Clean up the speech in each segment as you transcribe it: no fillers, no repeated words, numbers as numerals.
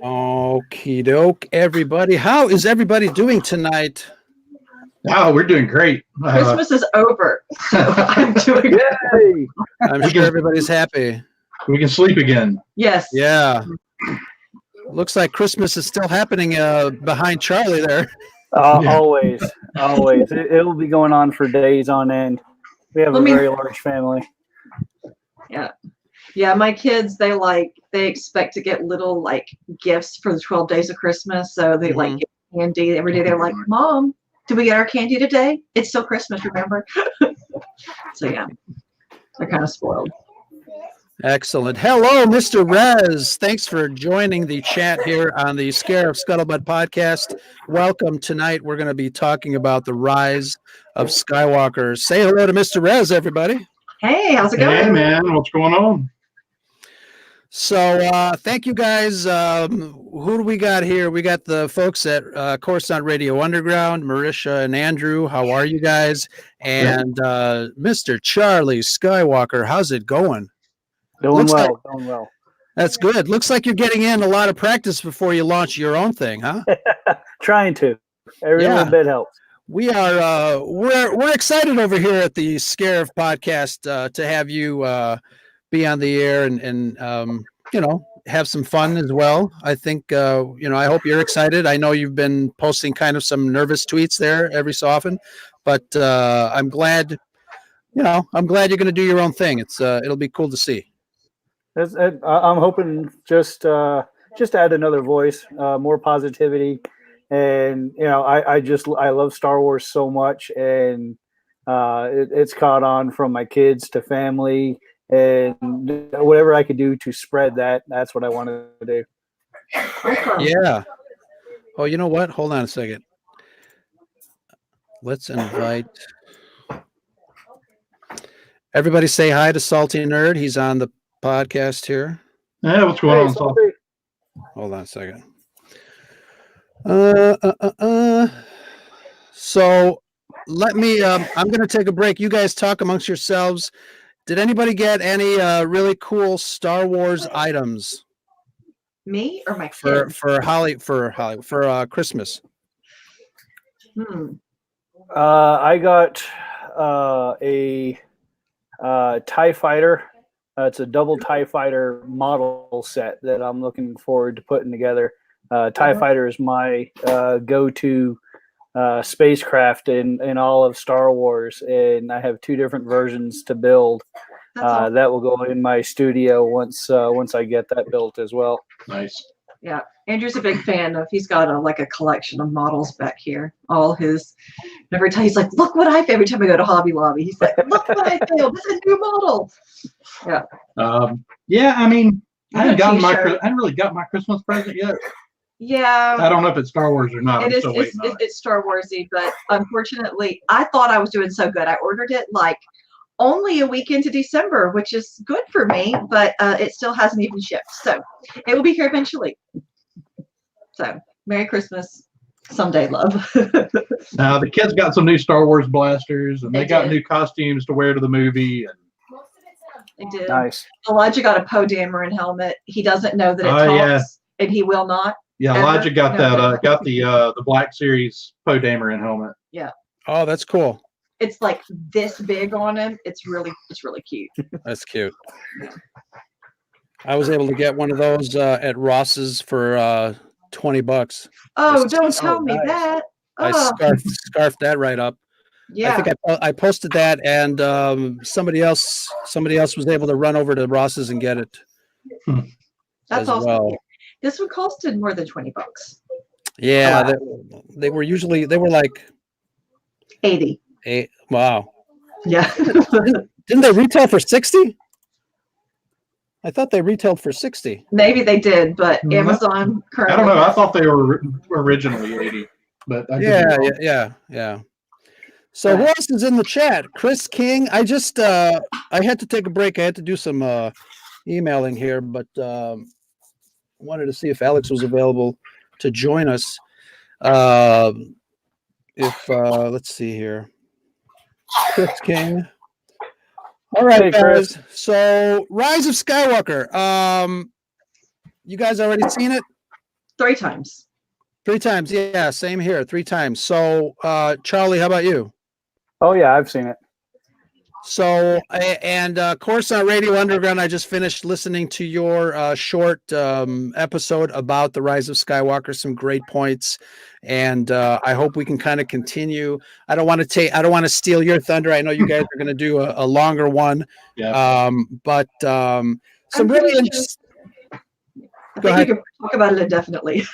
Okie doke, everybody. How is everybody doing tonight? Oh, we're doing great. Christmas is over. So I'm doing Yay! I'm sure everybody's happy. We can sleep again. Yes. Yeah. Looks like Christmas is still happening behind Charlie there. Yeah. Always. It'll be going on for days on end. We have a very large family. Yeah, my kids, they expect to get little gifts for the 12 days of Christmas. So they get candy every day. They're like, Mom, did we get our candy today? It's still Christmas, remember? So yeah, they're kind of spoiled. Excellent. Hello, Mr. Rez. Thanks for joining the chat here on the Scare of Scuttlebutt podcast. Welcome. Tonight we're going to be talking about the rise of Skywalker. Say hello to Mr. Rez, everybody. Hey, how's it going? Hey, man, what's going on? So thank you guys. Who do we got here? We got the folks at Coruscant Radio Underground, Marisha and Andrew. How are you guys? And Mr. Charlie Skywalker, how's it going? Doing well. That's good. Looks like you're getting in a lot of practice before you launch your own thing, huh? Trying to. Every little bit helps. We are we're excited over here at the Scare of podcast to have you be on the air and have some fun as well. I think I hope you're excited. I know you've been posting kind of some nervous tweets there every so often, but I'm glad you're going to do your own thing. It'll be cool to see. I'm hoping just add another voice, more positivity, and I love Star Wars so much, and it's caught on from my kids to family, and whatever I could do to spread that's what I want to do. Yeah. Oh, you know what? Hold on a second. Let's invite everybody. Say hi to Salty Nerd. He's on the podcast here. Yeah, what's going on? Salty? Hold on a second. So let me I'm going to take a break. You guys talk amongst yourselves. Did anybody get any really cool Star Wars items? Me or my kids? for Christmas? I got a TIE Fighter. It's a double TIE Fighter model set that I'm looking forward to putting together. TIE Fighter is my go-to spacecraft in all of Star Wars, and I have two different versions to build. Awesome. That will go in my studio once I get that built as well. Nice. Yeah, Andrew's a big fan of. He's got a collection of models back here. All his. Every time he's like, "Look what I found!" Every time I go to Hobby Lobby, he's like, "Look what I found! This is a new model." Yeah. Yeah. I mean, I haven't really got my Christmas present yet. Yeah. I don't know if it's Star Wars or not. It's Star Warsy, but unfortunately, I thought I was doing so good. I ordered it only a week into December, which is good for me, but it still hasn't even shipped. So it will be here eventually. So Merry Christmas someday, love. Now the kids got some new Star Wars blasters, and they got new costumes to wear to the movie. And they did. Nice. Elijah got a Poe Dameron helmet. He doesn't know that it talks, and he will not. Yeah, Elijah got that. Got the Black Series Poe Dameron helmet. Yeah. Oh, that's cool. It's like this big on him. It's really cute. That's cute. I was able to get one of those at Ross's for $20. Oh, don't tell me that. I scarfed that right up. Yeah. I think I posted that, and somebody else was able to run over to Ross's and get it. That's awesome. Well. This one costed more than $20. Yeah, they were like 80. Wow. Yeah. Didn't they retail for 60? I thought they retailed for 60. Maybe they did, but Amazon currently. I don't know. I thought they were originally 80, but yeah. So who else is in the chat? Chris King. I had to take a break. I had to do some emailing here, but wanted to see if Alex was available to join us. Let's see here. Chris King. All right, guys. So, Rise of Skywalker. You guys already seen it? 3 times. 3 times. Yeah, same here. 3 times. So, Charlie, how about you? Oh yeah, I've seen it. So, and Coruscant Radio Underground, I just finished listening to your short episode about the Rise of Skywalker. Some great points, and I hope we can kind of continue. I don't want to steal your thunder. I know you guys are going to do a longer one. Yeah. But I'm some pretty really sure- interesting. I Go think ahead. you can talk about it indefinitely.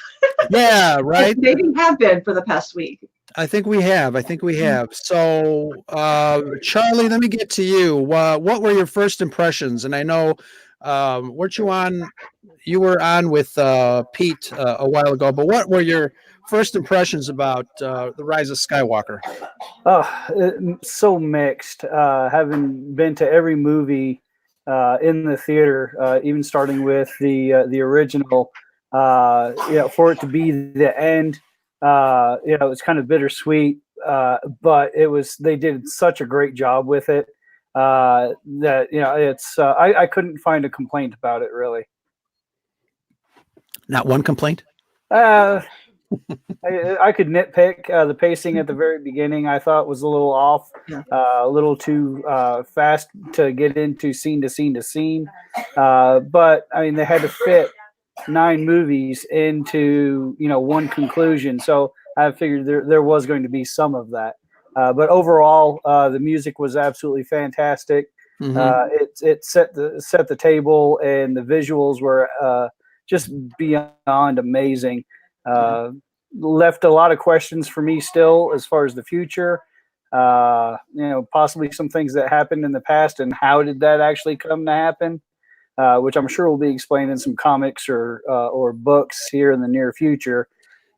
Yeah, right. Maybe have been for the past week. I think we have. So, Charlie, let me get to you. What were your first impressions? And I know, weren't you on? You were on with Pete a while ago. But what were your first impressions about the Rise of Skywalker? So mixed. Having been to every movie in the theater, even starting with the original, for it to be the end, it's kind of bittersweet. But they did such a great job with it that it's I couldn't find a complaint about it really. Not one complaint. I could nitpick the pacing at the very beginning. I thought was a little off, Yeah. A little too fast to get into scene to scene to scene. But I mean, they had to fit 9 movies into one conclusion, so I figured there was going to be some of that. But overall, the music was absolutely fantastic. Mhm. It set the table, and the visuals were just beyond amazing. Left a lot of questions for me still as far as the future. Possibly some things that happened in the past, and how did that actually come to happen? Which I'm sure will be explained in some comics or books here in the near future.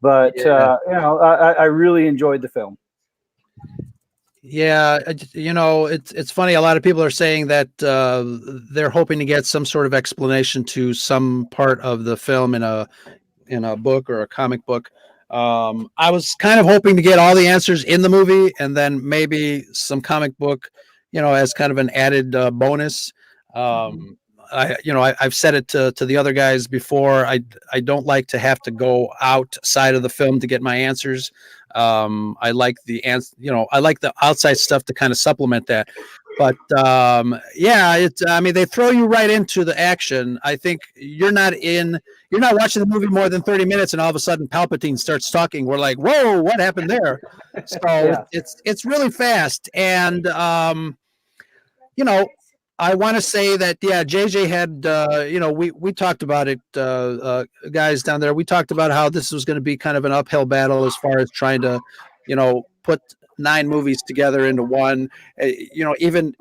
But Yeah. I really enjoyed the film. Yeah, it's funny. A lot of people are saying that they're hoping to get some sort of explanation to some part of the film in a book or a comic book. I was kind of hoping to get all the answers in the movie, and then maybe some comic book, as kind of an added bonus. I've said it to the other guys before. I don't like to have to go outside of the film to get my answers. I like I like the outside stuff to kind of supplement that. But they throw you right into the action. I think you're not watching the movie more than 30 minutes, and all of a sudden Palpatine starts talking. We're like, whoa, what happened there? So Yeah. it's really fast. And I want to say that, yeah, JJ had, we talked about it, guys down there. We talked about how this was going to be kind of an uphill battle as far as trying to, put 9 movies together into one. Even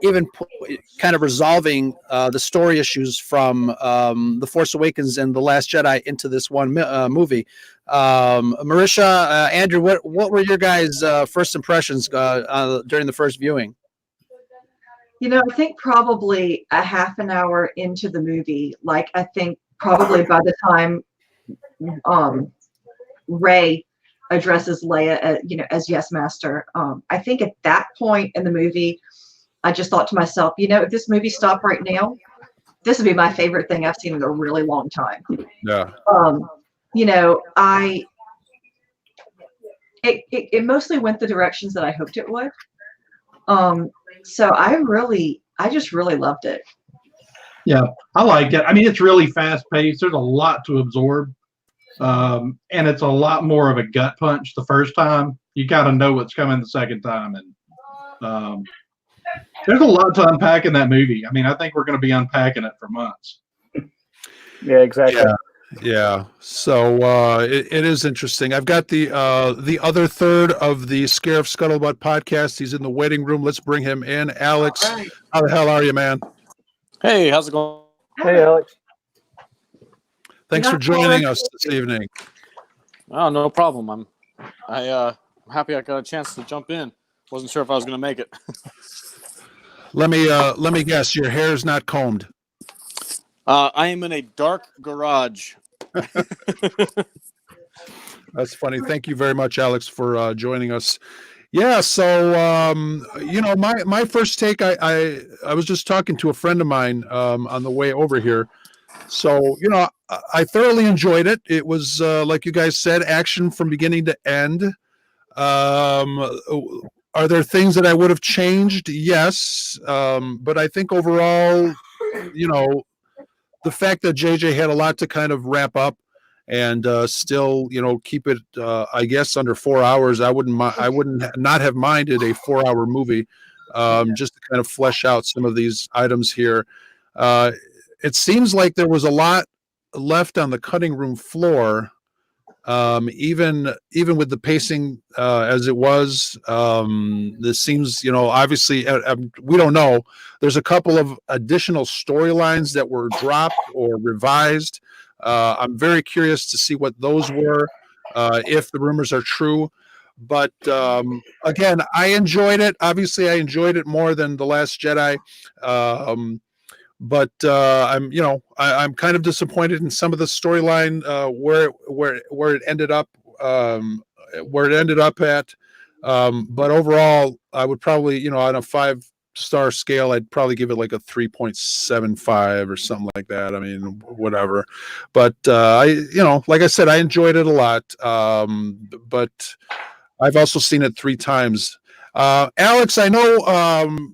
kind of resolving the story issues from The Force Awakens and The Last Jedi into this one movie. Marisha, Andrew, what were your guys' first impressions during the first viewing? I think probably a half an hour into the movie, I think probably by the time Rey addresses Leia, as Yes Master, I think at that point in the movie, I just thought to myself, if this movie stopped right now, this would be my favorite thing I've seen in a really long time. Yeah. It mostly went the directions that I hoped it would. So I just really loved it. Yeah, I like it. I mean, it's really fast paced. There's a lot to absorb. And it's a lot more of a gut punch the first time. You got to know what's coming the second time. And there's a lot to unpack in that movie. I mean, I think we're going to be unpacking it for months. Yeah, exactly. Yeah. So it is interesting. I've got the other third of the Scare of Scuttlebutt podcast. He's in the waiting room. Let's bring him in. Alex, Right. how the hell are you, man? Hey, how's it going? Hey, Alex. Thanks for joining us this evening. Oh, no problem. I'm happy I got a chance to jump in. Wasn't sure if I was going to make it. Let me guess. Your hair's not combed. I am in a dark garage. That's funny. Thank you very much, Alex, for joining us. Yeah. So my first take. I was just talking to a friend of mine on the way over here. So, I thoroughly enjoyed it. It was, like you guys said, action from beginning to end. Are there things that I would have changed? Yes. But I think overall, the fact that JJ had a lot to kind of wrap up and still, keep it, I guess, under 4 hours, I wouldn't not have minded a 4-hour movie, just to kind of flesh out some of these items here. It seems like there was a lot left on the cutting room floor, even with the pacing as it was. This seems, obviously, we don't know. There's a couple of additional storylines that were dropped or revised. I'm very curious to see what those were, if the rumors are true. But again, I enjoyed it. Obviously, I enjoyed it more than The Last Jedi. But I'm kind of disappointed in some of the storyline, where it ended up, at. But overall, I would probably, on a 5-star scale, I'd probably give it like a 3.75 or something like that. I mean, whatever. But like I said, I enjoyed it a lot. But I've also seen it 3 times. Alex, I know.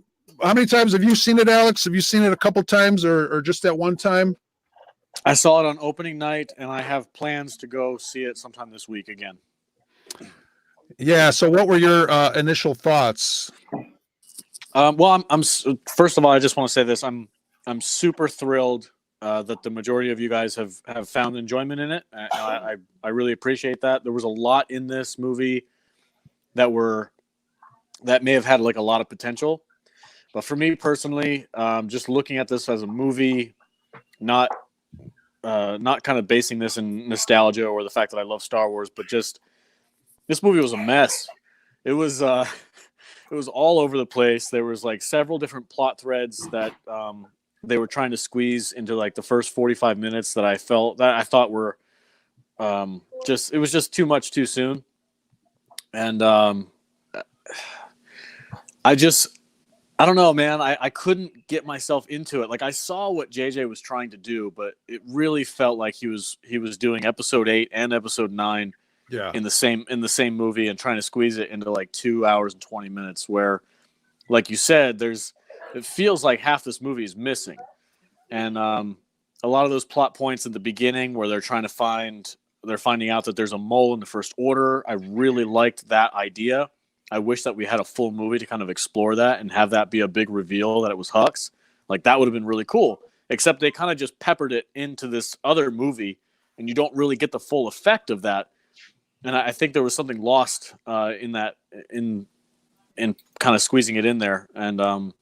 How many times have you seen it, Alex? Have you seen it a couple times or just that one time? I saw it on opening night, and I have plans to go see it sometime this week again. Yeah. So, what were your initial thoughts? Well, I'm first of all, I just want to say this: I'm super thrilled that the majority of you guys have found enjoyment in it. I really appreciate that. There was a lot in this movie that may have had like a lot of potential. But for me personally, just looking at this as a movie, not kind of basing this in nostalgia or the fact that I love Star Wars, but just this movie was a mess. It was all over the place. There was like several different plot threads that they were trying to squeeze into like the first 45 minutes that I thought were it was just too much too soon. And I don't know, man. I couldn't get myself into it. Like I saw what JJ was trying to do, but it really felt like he was doing episode 8 and episode 9 in the same movie and trying to squeeze it into like 2 hours and 20 minutes where, like you said, it feels like half this movie is missing. And a lot of those plot points at the beginning where they're finding out that there's a mole in the First Order. I really liked that idea. I wish that we had a full movie to kind of explore that and have that be a big reveal that it was Hux. Like that would have been really cool. Except they kind of just peppered it into this other movie, and you don't really get the full effect of that. And I think there was something lost in kind of squeezing it in there. And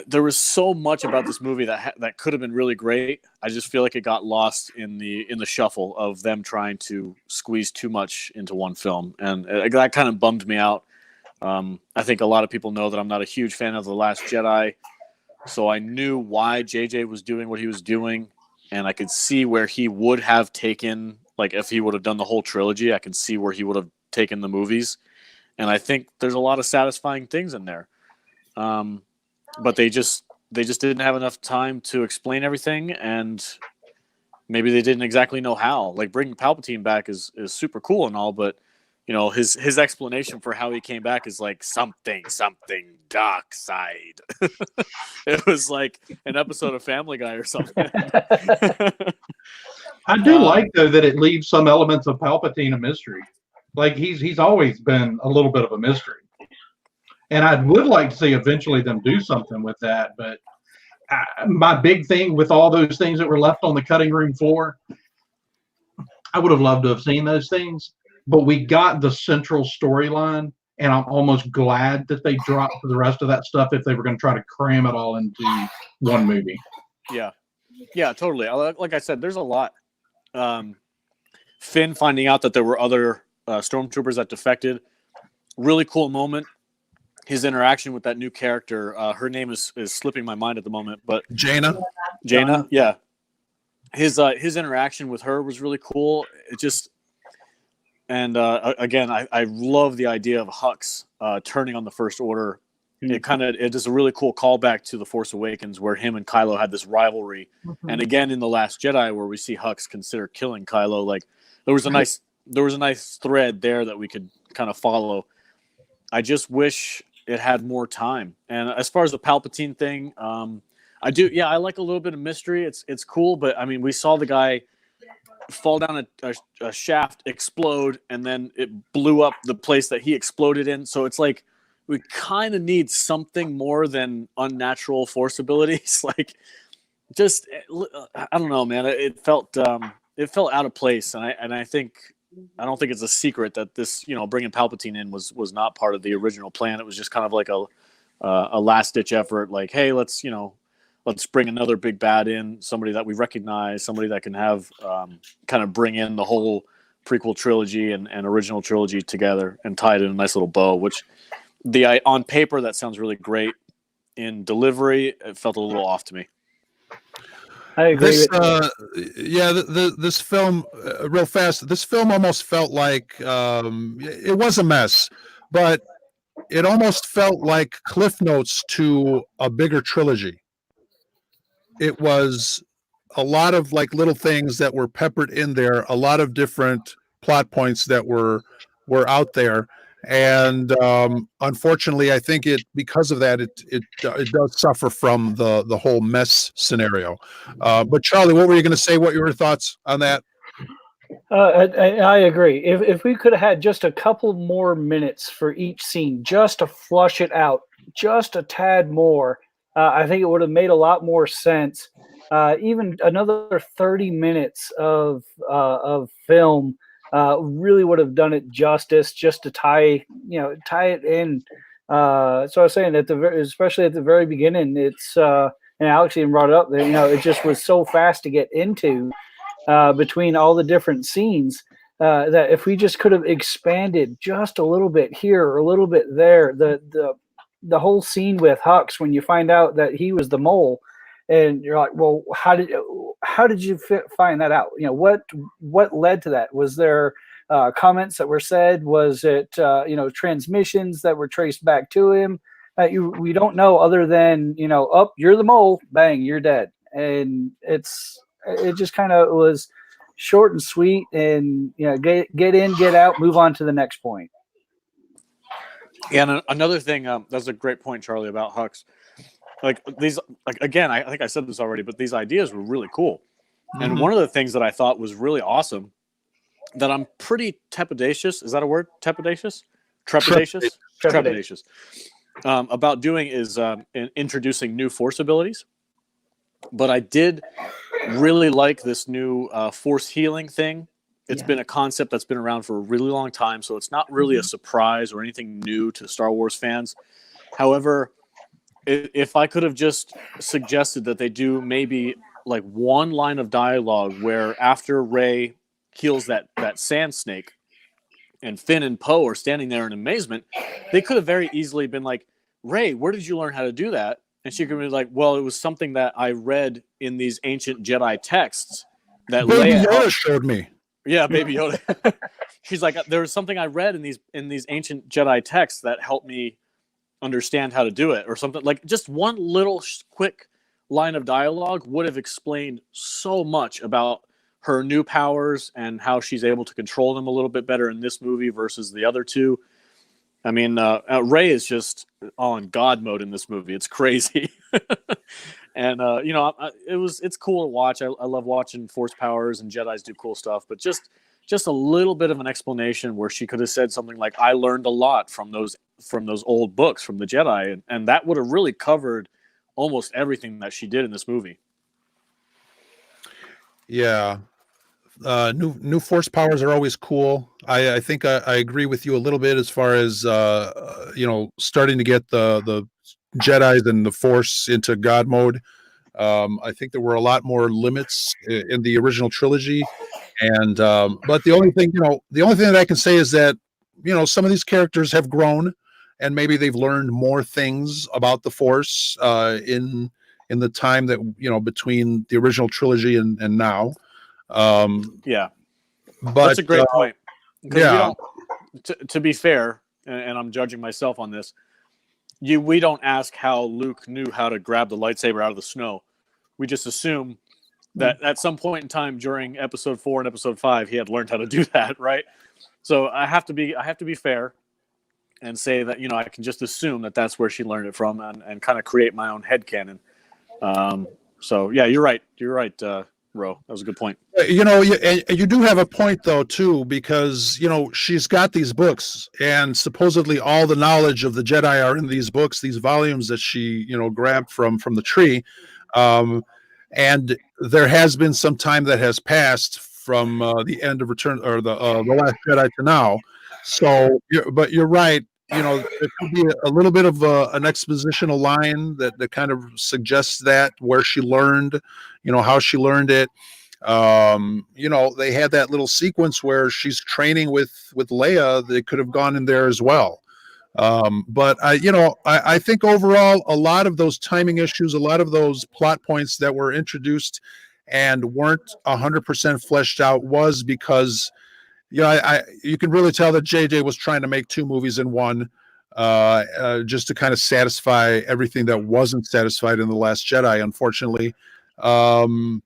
there was so much about this movie that could have been really great. I just feel like it got lost in the shuffle of them trying to squeeze too much into one film, and that kind of bummed me out. I think a lot of people know that I'm not a huge fan of The Last Jedi, so I knew why JJ was doing what he was doing, and I could see where he would have taken, like if he would have done the whole trilogy, I could see where he would have taken the movies, and I think there's a lot of satisfying things in there. But they just didn't have enough time to explain everything, and maybe they didn't exactly know how. Like bringing Palpatine back is super cool and all, but his explanation for how he came back is like something dark side. It was like an episode of Family Guy or something. I do like though that it leaves some elements of Palpatine a mystery. Like he's always been a little bit of a mystery. And I would like to see eventually them do something with that. But my big thing with all those things that were left on the cutting room floor, I would have loved to have seen those things. But we got the central storyline, and I'm almost glad that they dropped the rest of that stuff if they were going to try to cram it all into one movie. Yeah, totally. Like I said, there's a lot. Finn finding out that there were other stormtroopers that defected. Really cool moment. His interaction with that new character, her name is slipping my mind at the moment, but Jaina, yeah. His interaction with her was really cool. It just, and again, I love the idea of Hux turning on the First Order it is a really cool callback to The Force Awakens, where him and Kylo had this rivalry, and again in The Last Jedi, where we see Hux consider killing Kylo. Like there was a nice thread there that we could kind of follow. I just wish it had more time. And as far as the Palpatine thing, I do. Yeah, I like a little bit of mystery. It's cool, but I mean, we saw the guy fall down a shaft, explode, and then it blew up the place that he exploded in. So it's like we kind of need something more than unnatural force abilities. Like, just I don't know, man. It felt out of place, and I think I don't think it's a secret that this, bringing Palpatine in was not part of the original plan. It was just kind of like a last ditch effort. Like, hey, let's bring another big bad in, somebody that we recognize, somebody that can have kind of bring in the whole prequel trilogy and original trilogy together and tie it in a nice little bow, which on paper, that sounds really great. In delivery, it felt a little off to me. I agree. This film, real fast. This film almost felt like it was a mess, but it almost felt like cliff notes to a bigger trilogy. It was a lot of like little things that were peppered in there, a lot of different plot points that were out there. And unfortunately, I think because of that, it does suffer from the whole mess scenario. But Charlie, what were you going to say? What were your thoughts on that? I agree. If we could have had just a couple more minutes for each scene, just to flush it out, just a tad more, I think it would have made a lot more sense. Even another 30 minutes of film really would have done it justice, just to tie it in. So I was saying especially at the very beginning, it's and Alex even brought it up that it just was so fast to get into between all the different scenes that if we just could have expanded just a little bit here or a little bit there, the whole scene with Hux when you find out that he was the mole. And you're like, well, how did you find that out? What led to that? Was there comments that were said? Was it transmissions that were traced back to him? We don't know, other than you're the mole, bang, you're dead. And it just kind of was short and sweet, and get in, get out, move on to the next point. Yeah, and another thing, that's a great point, Charlie, about Hux. Again, I think I said this already, but these ideas were really cool. And one of the things that I thought was really awesome, that I'm pretty trepidatious. Is that a word? Trepidatious? Trepidatious. About doing is introducing new force abilities. But I did really like this new force healing thing. It's been a concept that's been around for a really long time, so it's not really a surprise or anything new to Star Wars fans. However, if I could have just suggested that they do maybe like one line of dialogue where after Rey heals that sand snake and Finn and Poe are standing there in amazement, they could have very easily been like, Rey, where did you learn how to do that? And she could be like, well, it was something that I read in these ancient Jedi texts that Baby Leia Yoda showed me. Yeah, Baby Yoda. She's like, there was something I read in these ancient Jedi texts that helped me understand how to do it, or something. Like just one little quick line of dialogue would have explained so much about her new powers and how she's able to control them a little bit better in this movie versus the other two. I mean, Rey is just on God mode in this movie. It's crazy. And it's cool to watch. I love watching Force powers and Jedis do cool stuff, but just a little bit of an explanation where she could have said something like, I learned a lot from those old books from the Jedi, and that would have really covered almost everything that she did in this movie. Yeah. New force powers are always cool. I think I agree with you a little bit as far as starting to get the Jedis and the Force into God mode. I think there were a lot more limits in the original trilogy, and but the only thing that I can say is that some of these characters have grown, and maybe they've learned more things about the Force in the time that between the original trilogy and now. Yeah, but that's a great point. Yeah. To be fair, and I'm judging myself on this, we don't ask how Luke knew how to grab the lightsaber out of the snow. We just assume that at some point in time during episode 4 and episode 5, he had learned how to do that, right? So I have to be fair and say that, I can just assume that that's where she learned it from, and kind of create my own headcanon. So yeah, you're right, Ro. That was a good point. You do have a point though too, because she's got these books, and supposedly all the knowledge of the Jedi are in these books, these volumes that she grabbed from the tree, and there has been some time that has passed from the end of Return, or the Last Jedi, to now. So, but you're right. There could be a little bit of an expositional line that kind of suggests that, where she learned, how she learned it. They had that little sequence where she's training with Leia. They could have gone in there as well. But I think overall, a lot of those timing issues, a lot of those plot points that were introduced and weren't 100% fleshed out was because you can really tell that JJ was trying to make 2 movies in one, just to kind of satisfy everything that wasn't satisfied in The Last Jedi, unfortunately. And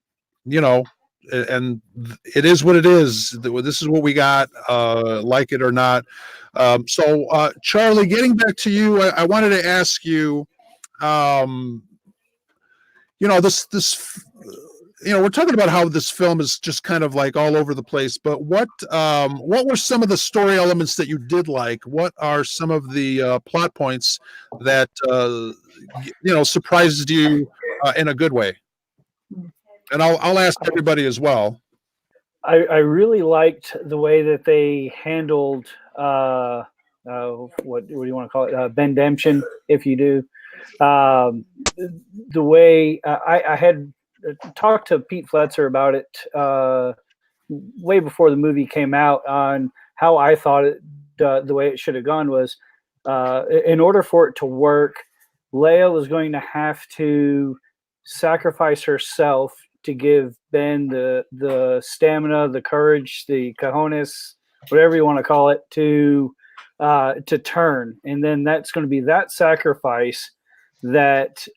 it is what it is. This is what we got, like it or not. So Charlie, getting back to you, I wanted to ask you, this we're talking about how this film is just kind of like all over the place, but what were some of the story elements that you did like? What are some of the plot points that surprised you in a good way? And I'll ask everybody as well. I really liked the way that they handled what do you want to call it? Bendemption, if you do. The way I had talked to Pete Fletcher about it way before the movie came out, on how I thought it, the way it should have gone was, in order for it to work, Leia was going to have to sacrifice herself to give Ben the stamina, the courage, the cojones, whatever you want to call it, to turn. And then that's going to be that sacrifice that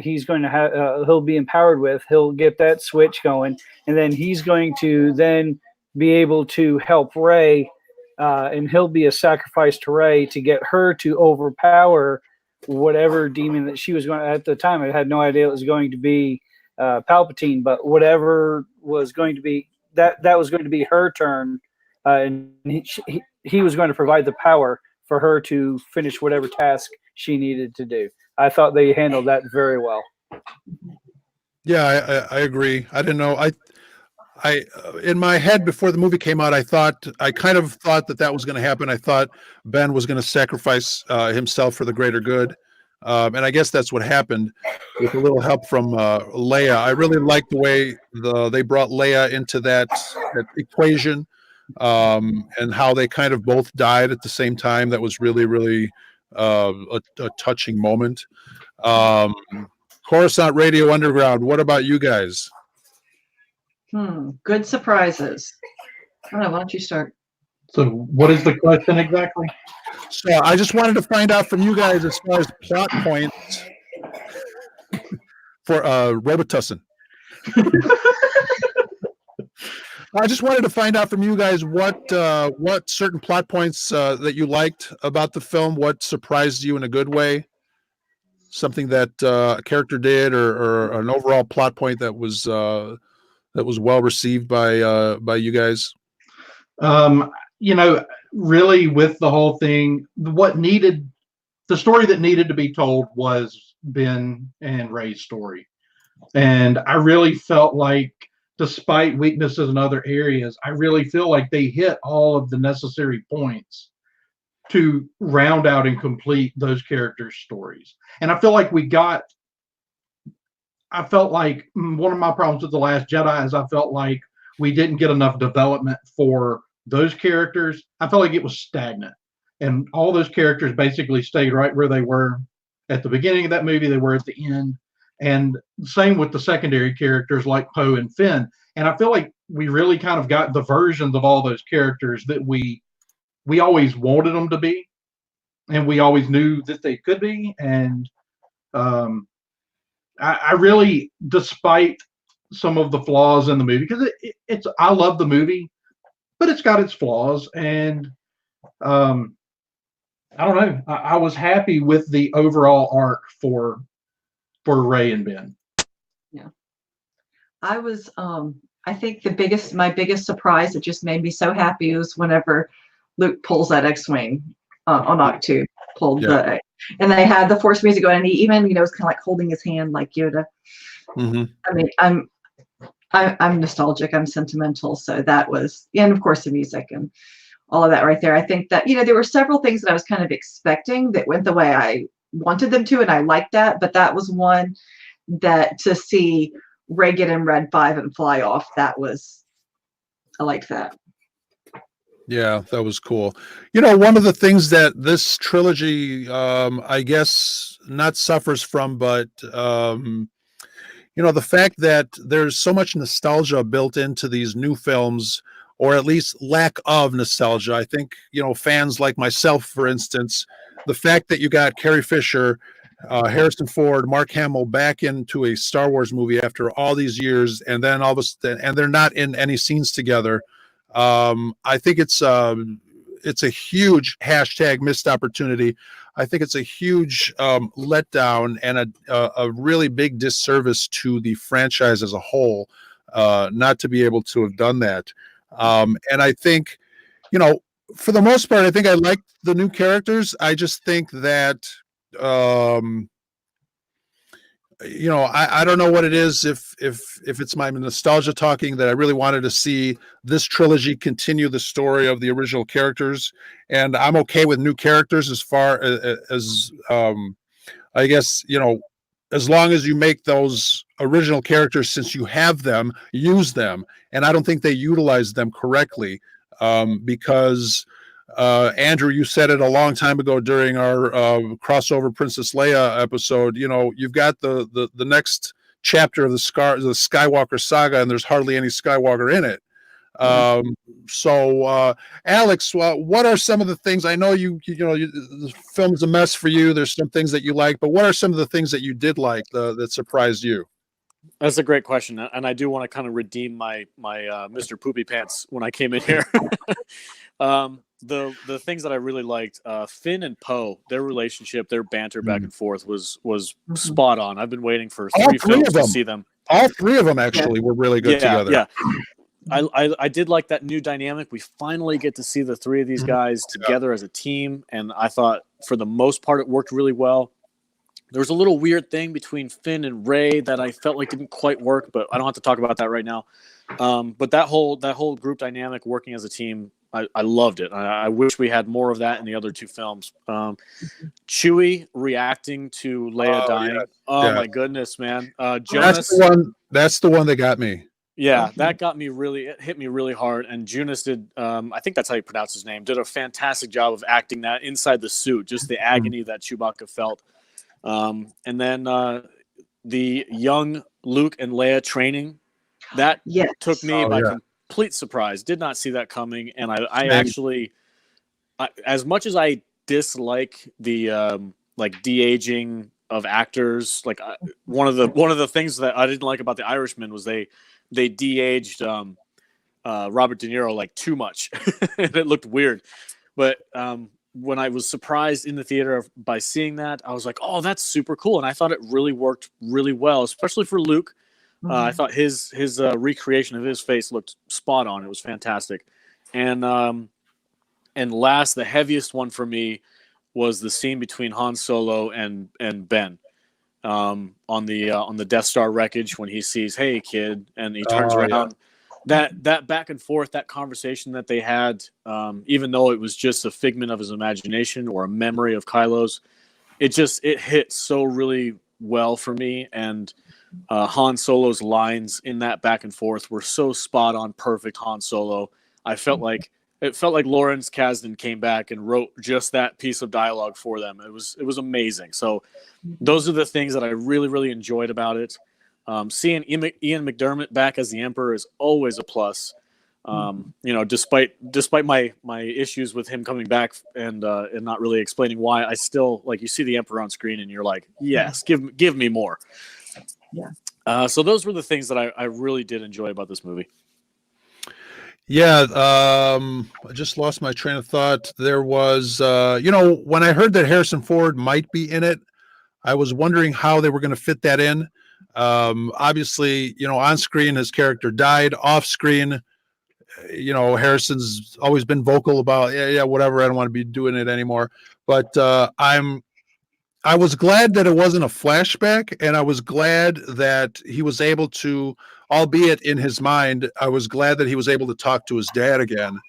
he's going to have, he'll be empowered with. He'll get that switch going, and then he's going to then be able to help Rey, and he'll be a sacrifice to Rey to get her to overpower whatever demon that she was going to, at the time. I had no idea it was going to be Palpatine, but whatever was going to be, that was going to be her turn, and he was going to provide the power for her to finish whatever task she needed to do. I thought they handled that very well. Yeah, I agree. I didn't know. I in my head before the movie came out, I kind of thought that was going to happen. I thought Ben was going to sacrifice himself for the greater good, and I guess that's what happened, with a little help from Leia. I really liked the way they brought Leia into that equation, and how they kind of both died at the same time. That was really, really a touching moment. Coruscant Radio Underground, what about you guys? Good surprises. I don't know, why don't you start? So what is the question exactly? So I just wanted to find out from you guys, as far as plot points for Robitussin. I just wanted to find out from you guys what certain plot points that you liked about the film, what surprised you in a good way, something that a character did, or an overall plot point that was well received by you guys. Really with the whole thing, the story that needed to be told was Ben and Rey's story, and I really felt like, despite weaknesses in other areas, I really feel like they hit all of the necessary points to round out and complete those characters' stories. And I feel like one of my problems with The Last Jedi is I felt like we didn't get enough development for those characters. I felt like it was stagnant, and all those characters basically stayed right where they were at the beginning of that movie. They were at the end. And same with the secondary characters like Poe and Finn. And I feel like we really kind of got the versions of all those characters that we always wanted them to be. and we always knew that they could be. And I really, despite some of the flaws in the movie, because it's I love the movie, but it's got its flaws, and I don't know. I was happy with the overall arc for Ray and Ben. Yeah. I was I think my biggest surprise that just made me so happy was whenever Luke pulls that X-Wing on Octu, and they had the Force music going, and he even, was kind of like holding his hand like Yoda. Mm-hmm. I mean, I'm nostalgic, I'm sentimental, so that was, and of course the music and all of that right there. I think that, there were several things that I was kind of expecting that went the way I wanted them to, and I liked that, but that was one that to see Ray get in Red 5 and fly off, I liked that. Yeah, that was cool. One of the things that this trilogy, I guess, not suffers from, but the fact that there's so much nostalgia built into these new films, or at least lack of nostalgia. I think, fans like myself, for instance, the fact that you got Carrie Fisher, Harrison Ford, Mark Hamill back into a Star Wars movie after all these years, and then all of a sudden, and they're not in any scenes together. I think it's a huge hashtag missed opportunity. I think it's a huge letdown and a really big disservice to the franchise as a whole, not to be able to have done that. And I think, for the most part, I think I like the new characters. I just think that, I don't know what it is, if it's my nostalgia talking, that I really wanted to see this trilogy continue the story of the original characters, and I'm okay with new characters as far as I guess, as long as you make those original characters, since you have them, use them. And I don't think they utilize them correctly, because Andrew, you said it a long time ago during our crossover Princess Leia episode. You've got the next chapter of the Skywalker saga, and there's hardly any Skywalker in it. So Alex, what are some of the things? I know the film's a mess for you. There's some things that you like, but what are some of the things that you did like that surprised you? That's a great question, and I do want to kind of redeem my Mr. Poopy Pants when I came in here. The things that I really liked, Finn and Poe, their relationship, their banter back and forth was spot on. I've been waiting for three films to see them. All three of them actually were really good together. Yeah. I did like that new dynamic. We finally get to see the three of these guys together as a team, and I thought for the most part it worked really well. There was a little weird thing between Finn and Ray that I felt like didn't quite work, but I don't have to talk about that right now. But that whole group dynamic working as a team, I loved it. I wish we had more of that in the other two films. Chewie reacting to Leia dying. Yes. Oh my goodness, man. Jonas. That's the one that got me. Yeah, that got me it hit me really hard. And Jonas did, I think that's how you pronounce his name, did a fantastic job of acting that inside the suit, just the agony that Chewbacca felt. And then the young Luke and Leia training, that took me by complete surprise. Did not see that coming. And I actually, as much as I dislike the like de-aging of actors, like one of the things that I didn't like about The Irishman was they de-aged Robert De Niro like too much, and it looked weird. But when I was surprised in the theater by seeing that, I was like, "Oh, that's super cool!" And I thought it really worked really well, especially for Luke. I thought his recreation of his face looked spot on. It was fantastic. And last, the heaviest one for me was the scene between Han Solo and Ben. On the Death Star wreckage, when he sees, "Hey kid," and he turns around. That back and forth, that conversation that they had, even though it was just a figment of his imagination or a memory of Kylo's, it hit so really well for me. And Han Solo's lines in that back and forth were so spot on, perfect Han Solo. It felt like Lawrence Kasdan came back and wrote just that piece of dialogue for them. It was amazing. So those are the things that I really, really enjoyed about it. Seeing Ian McDermott back as the Emperor is always a plus. Despite my issues with him coming back and not really explaining why, I still like, you see the Emperor on screen and you're like, yes, give me more. Yeah. So those were the things that I really did enjoy about this movie. Yeah, I just lost my train of thought. There was, when I heard that Harrison Ford might be in it, I was wondering how they were going to fit that in. Obviously, on screen his character died. Off screen, Harrison's always been vocal about, yeah, whatever, I don't want to be doing it anymore. But I was glad that it wasn't a flashback, and I was glad that he was able to, albeit in his mind, I was glad that he was able to talk to his dad again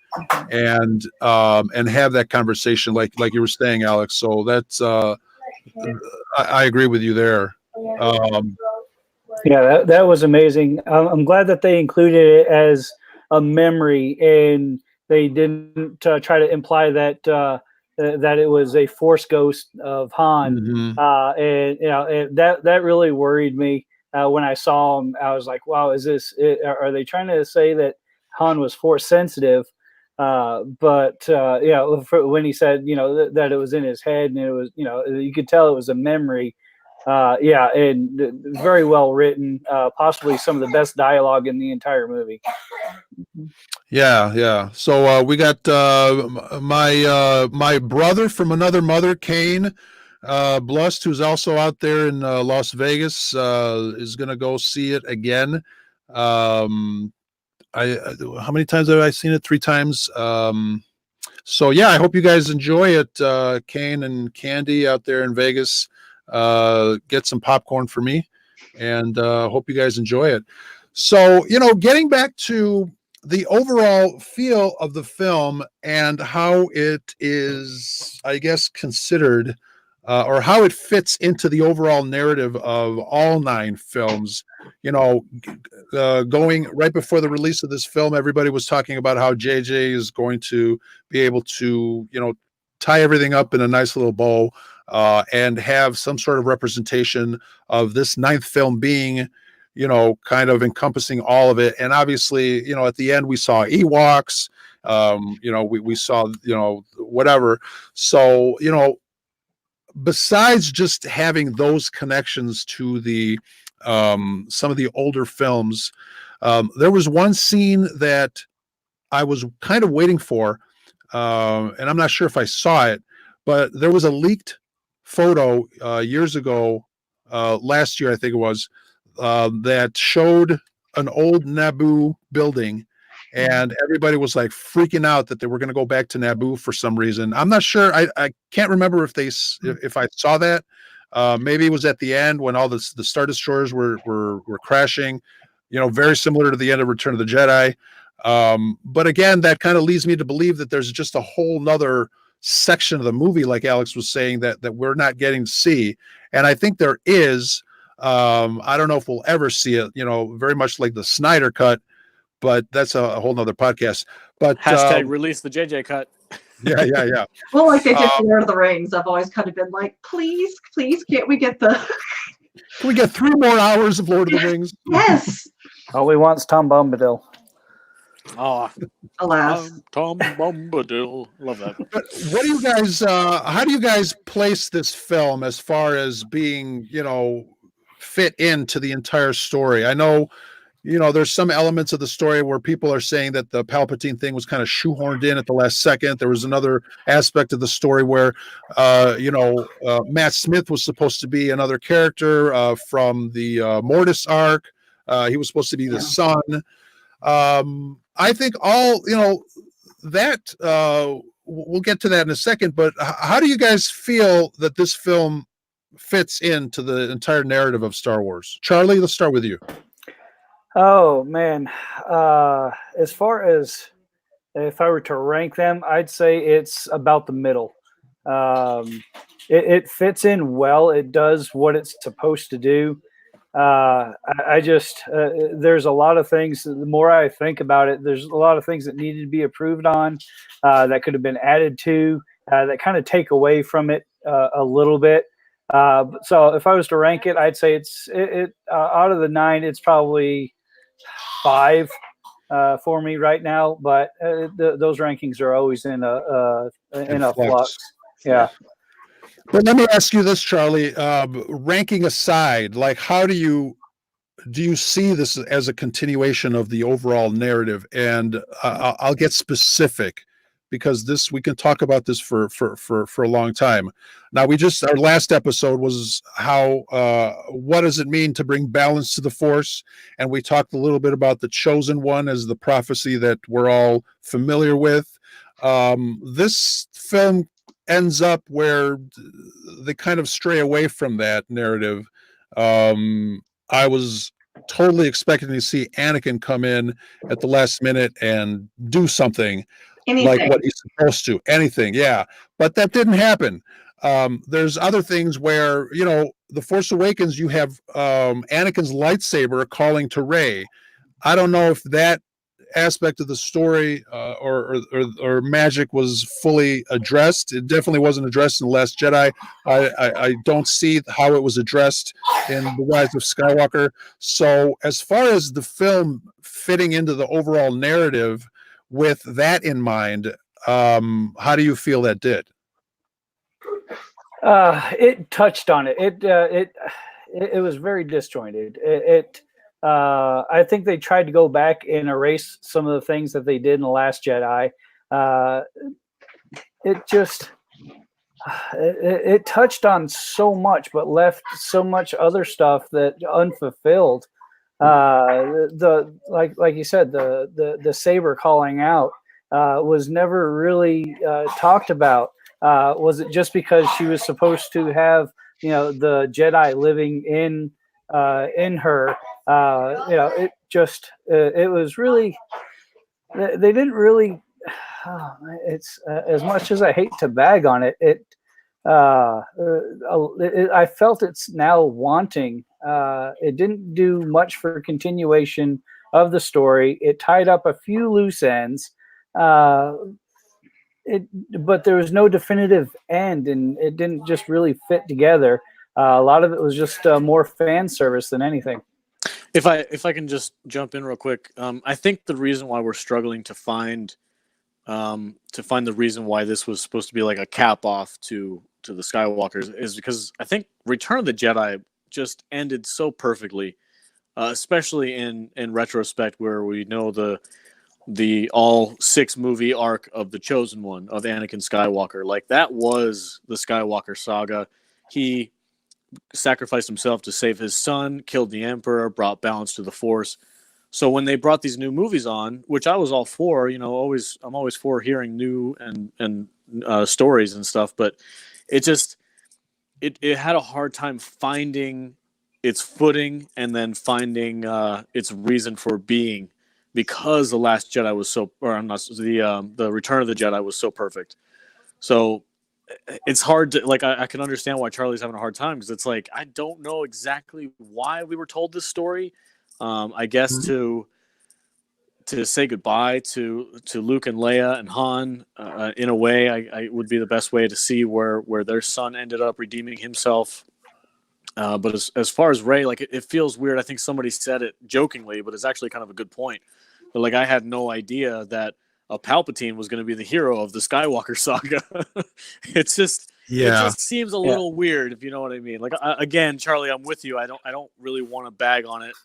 and have that conversation like you were saying, Alex. So that's I agree with you there. Yeah, that was amazing. I'm glad that they included it as a memory, and they didn't try to imply that that it was a Force ghost of Han. And that really worried me when I saw him. I was like, "Wow, is this? Are they trying to say that Han was Force sensitive?" But when he said, that it was in his head, and it was, you could tell it was a memory. And very well written. Possibly some of the best dialogue in the entire movie. Yeah. So we got my brother from another mother, Kane Blust, who's also out there in Las Vegas, is going to go see it again. How many times have I seen it? 3 times. So yeah, I hope you guys enjoy it. Kane and Candy out there in Vegas. Get some popcorn for me, and hope you guys enjoy it. So, getting back to the overall feel of the film and how it is, I guess, considered or how it fits into the overall narrative of all 9 films. Going right before the release of this film, everybody was talking about how JJ is going to be able to, tie everything up in a nice little bow and have some sort of representation of this 9th film being, kind of encompassing all of it. And obviously, at the end we saw Ewoks, we saw, whatever. So, besides just having those connections to the some of the older films, there was one scene that I was kind of waiting for, and I'm not sure if I saw it, but there was a leaked photo years ago, last year I think it was, that showed an old Naboo building, and everybody was like freaking out that they were going to go back to Naboo for some reason. I'm not sure. I can't remember if I saw that. Maybe it was at the end when all the Star Destroyers were crashing. Very similar to the end of Return of the Jedi. But again, that kind of leads me to believe that there's just a whole nother section of the movie, like Alex was saying, that we're not getting to see. And I think there is. I don't know if we'll ever see it, very much like the Snyder cut, but that's a whole nother podcast. But hashtag release the JJ cut. Yeah. Well, like they did for Lord of the Rings, I've always kind of been like, please, can't we get the? Can we get 3 more hours of Lord of the Rings? Yes. All we want is Tom Bombadil. Oh, Alas. Tom Bombadil. Love that. But what do you guys? How do you guys place this film as far as being, fit into the entire story? I know, there's some elements of the story where people are saying that the Palpatine thing was kind of shoehorned in at the last second. There was another aspect of the story where, Matt Smith was supposed to be another character from the Mortis arc. He was supposed to be the son. I think all, that we'll get to that in a second, but how do you guys feel that this film fits into the entire narrative of Star Wars? Charlie, let's start with you. Oh man, as far as if I were to rank them, I'd say it's about the middle. It fits in well. It does what it's supposed to do. I just there's a lot of things. The more I think about it, there's a lot of things that needed to be improved on, that could have been added to, that kind of take away from it a little bit. So if I was to rank it, I'd say it out of the 9, it's probably 5. for me right now, but those rankings are always in a flux. Yeah. But let me ask you this, Charlie. Ranking aside, like, how do you see this as a continuation of the overall narrative? And I'll get specific, because we can talk about this for a long time. Now, our last episode was how what does it mean to bring balance to the Force, and we talked a little bit about the Chosen One as the prophecy that we're all familiar with. This film ends up where they kind of stray away from that narrative. I was totally expecting to see Anakin come in at the last minute and do something like what he's supposed to. Anything, yeah. But that didn't happen. There's other things where, The Force Awakens, you have Anakin's lightsaber calling to Rey. I don't know if that aspect of the story or magic was fully addressed. It definitely wasn't addressed in The Last Jedi. I don't see how it was addressed in The Rise of Skywalker. So as far as the film fitting into the overall narrative with that in mind, how do you feel that did? It touched on it. It was very disjointed. I think they tried to go back and erase some of the things that they did in The Last Jedi. It touched on so much, but left so much other stuff that unfulfilled. Like you said, the saber calling out was never really talked about. Was it just because she was supposed to have the Jedi living in her? It was really, they didn't really, it's as much as I hate to bag on it, I felt it's now wanting. It didn't do much for continuation of the story. It tied up a few loose ends, but there was no definitive end, and it didn't just really fit together. A lot of it was just more fan service than anything. If I can just jump in real quick, I think the reason why we're struggling to find the reason why this was supposed to be like a cap off to the Skywalkers is because I think Return of the Jedi just ended so perfectly, especially in retrospect, where we know the all 6 movie arc of the Chosen One of Anakin Skywalker. Like, that was the Skywalker saga. He sacrificed himself to save his son, killed the Emperor, brought balance to the Force. So when they brought these new movies on, which I was all for, I'm always for hearing new and stories and stuff, but it just it had a hard time finding its footing and then finding its reason for being, because the Last Jedi was so, or I'm not, the Return of the Jedi was so perfect. So it's hard to, like, I can understand why Charlie's having a hard time, because it's like, I don't know exactly why we were told this story. I guess to say goodbye to Luke and Leia and Han, in a way, I would be the best way to see where their son ended up redeeming himself. But as far as Rey, like, it feels weird. I think somebody said it jokingly, but it's actually kind of a good point. But like, I had no idea that a Palpatine was going to be the hero of the Skywalker saga. It just seems a little weird, if you know what I mean. Like, again, Charlie, I'm with you. I don't really want to bag on it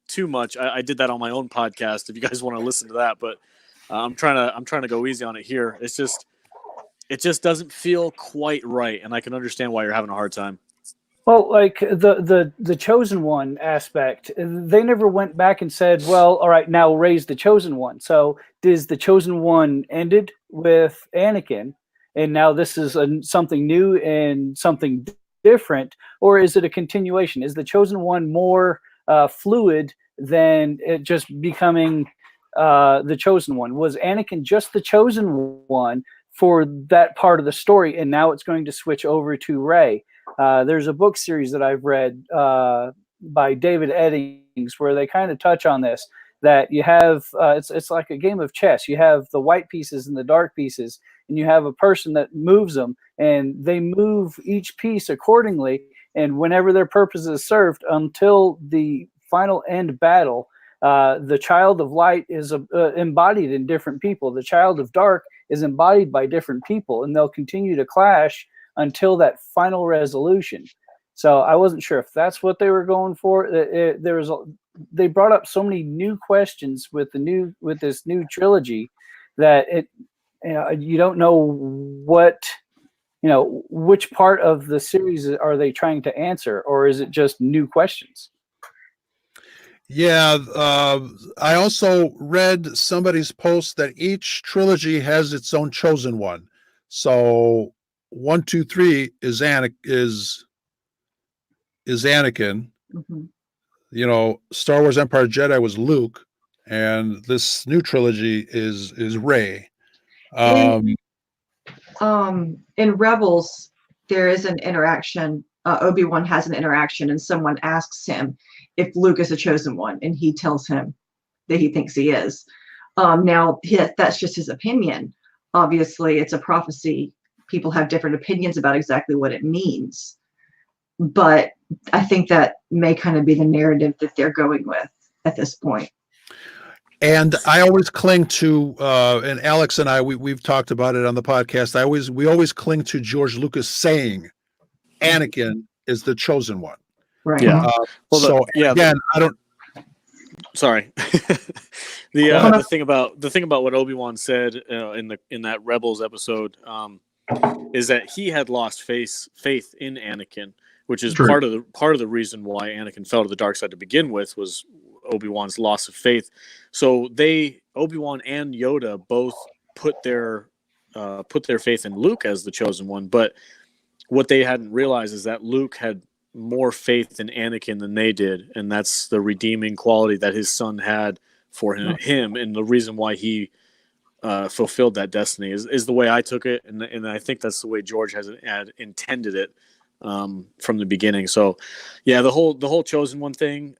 too much. I did that on my own podcast, if you guys want to listen to that. But I'm trying to go easy on it here. It just doesn't feel quite right, and I can understand why you're having a hard time. Well, like the Chosen One aspect, they never went back and said, well, all right, now Rey's the Chosen One. So does the Chosen One ended with Anakin, and now this is something new and something different, or is it a continuation? Is the Chosen One more fluid than it just becoming the Chosen One? Was Anakin just the Chosen One for that part of the story, and now it's going to switch over to Rey? There's a book series that I've read by David Eddings where they kind of touch on this, that you have it's like a game of chess. You have the white pieces and the dark pieces, and you have a person that moves them, and they move each piece accordingly, and whenever their purpose is served until the final end battle, The child of light is embodied in different people. The child of dark is embodied by different people, and they'll continue to clash until that final resolution. So I wasn't sure if that's what they were going for. They brought up so many new questions with this new trilogy that you don't know which part of the series are they trying to answer, or is it just new questions? Yeah, I also read somebody's post that each trilogy has its own chosen one. So 1, 2, 3 is Anakin. Mm-hmm. Star Wars Empire Jedi was Luke, and this new trilogy is Rey. In Rebels, there is an interaction. Obi-Wan has an interaction, and someone asks him if Luke is a chosen one, and he tells him that he thinks he is. That's just his opinion. Obviously, it's a prophecy. People have different opinions about exactly what it means. But I think that may kind of be the narrative that they're going with at this point. And I always cling to, and Alex and I, we've talked about it on the podcast. We always cling to George Lucas saying, Anakin is the chosen one. Right. Yeah. Again, I don't. Sorry. The thing about what Obi-Wan said in that Rebels episode is that he had lost faith in Anakin, which is True. part of the reason why Anakin fell to the dark side to begin with, was Obi-Wan's loss of faith. So Obi-Wan and Yoda both put their faith in Luke as the chosen one, but what they hadn't realized is that Luke had more faith in Anakin than they did, and that's the redeeming quality that his son had for him, and the reason why he fulfilled that destiny is the way I took it, and I think that's the way George had intended it from the beginning. So, yeah, the whole chosen one thing,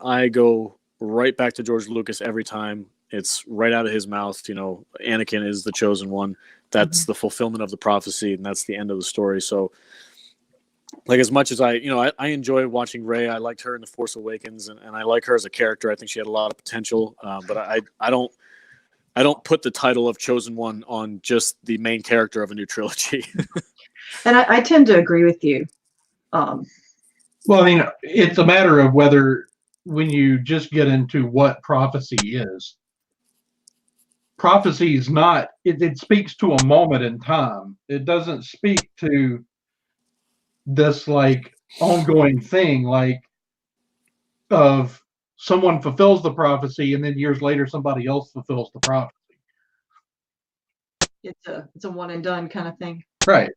I go right back to George Lucas every time. It's right out of his mouth. Anakin is the chosen one. That's the fulfillment of the prophecy, and that's the end of the story. So, like, as much as I enjoy watching Rey, I liked her in The Force Awakens, and I like her as a character. I think she had a lot of potential, but I don't put the title of chosen one on just the main character of a new trilogy. And I tend to agree with you. Well, it's a matter of whether, when you just get into what prophecy is not, it speaks to a moment in time. It doesn't speak to this ongoing thing, of someone fulfills the prophecy and then years later somebody else fulfills the prophecy. It's a one and done kind of thing. Right.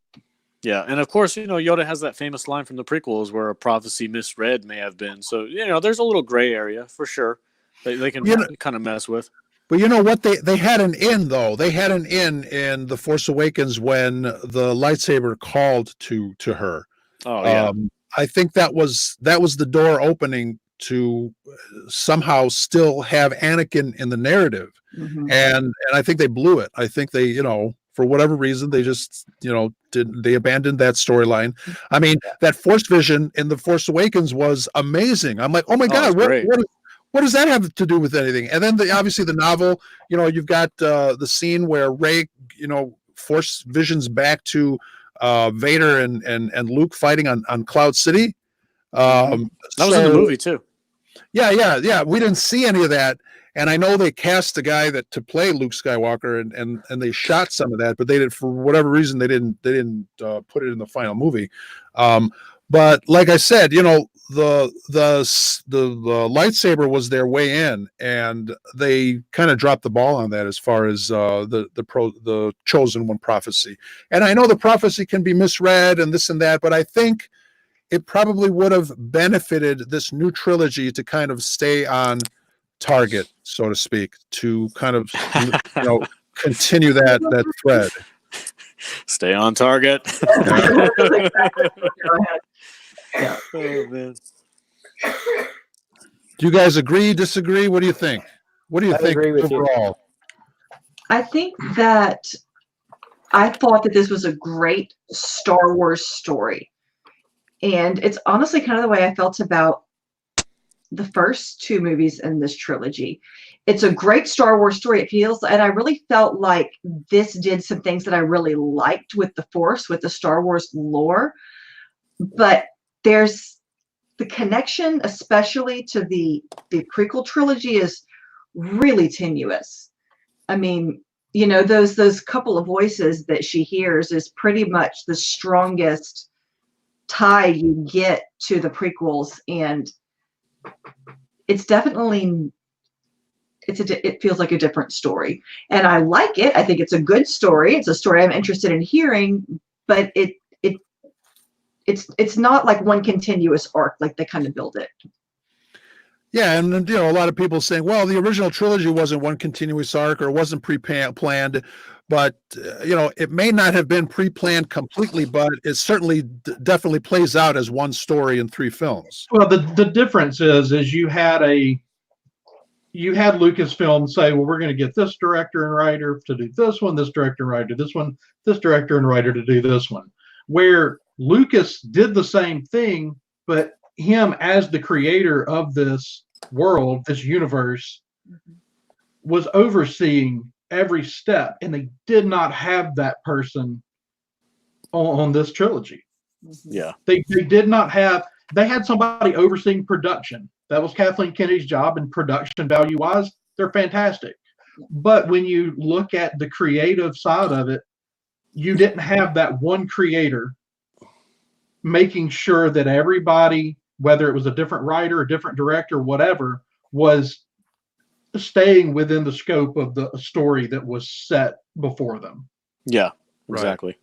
Yeah, and of course, Yoda has that famous line from the prequels where a prophecy misread may have been. So, there's a little gray area for sure they can kind of mess with. But you know what? They had an in, though. They had an in The Force Awakens when the lightsaber called to her. Oh, yeah. I think that was the door opening to somehow still have Anakin in the narrative. Mm-hmm. And I think they blew it. I think they, for whatever reason, they just, they abandoned that storyline. I mean, that Force vision in The Force Awakens was amazing. I'm like, oh my God, what does that have to do with anything? And then obviously the novel, you've got the scene where Rey, Force visions back to Vader and Luke fighting on Cloud City. That was in the movie too. Yeah. We didn't see any of that. And I know they cast the guy to play Luke Skywalker, and they shot some of that, but they did, for whatever reason, they didn't put it in the final movie. But like I said, the lightsaber was their way in, and they kind of dropped the ball on that as far as the chosen one prophecy. And I know the prophecy can be misread and this and that, but I think it probably would have benefited this new trilogy to kind of stay on target, so to speak, to kind of continue that thread. Stay on target. Yeah. Oh, man. Do you guys agree, disagree? What do you think? What do you think overall? I think that I thought that this was a great Star Wars story. And it's honestly kind of the way I felt about the first two movies in this trilogy. It's a great Star Wars story. It feels, and I really felt like this did some things that I really liked with the Force, with the Star Wars lore. But there's the connection, especially to the prequel trilogy, is really tenuous. I mean, you know, those couple of voices that she hears is pretty much the strongest tie you get to the prequels, and it's definitely it feels like a different story, and I like it. I think it's a good story. It's a story I'm interested in hearing, but it's not like one continuous arc like they kind of build it. Yeah, and you know, a lot of people saying, well, the original trilogy wasn't one continuous arc or wasn't pre-planned, but you know, it may not have been pre-planned completely, but it certainly definitely plays out as one story in 3 films. Well, the difference is you had Lucasfilm say, well, we're going to get this director and writer to do this one, this director and writer to this one, this director and writer to do this one. Where Lucas did the same thing, but him as the creator of this world, this universe, was overseeing every step, and they did not have that person on this trilogy. Yeah, they did not have. They had somebody overseeing production. That was Kathleen Kennedy's job, and production value wise, they're fantastic. But when you look at the creative side of it, you didn't have that one creator making sure that everybody, whether it was a different writer, a different director, whatever, was staying within the scope of the story that was set before them. yeah, exactly.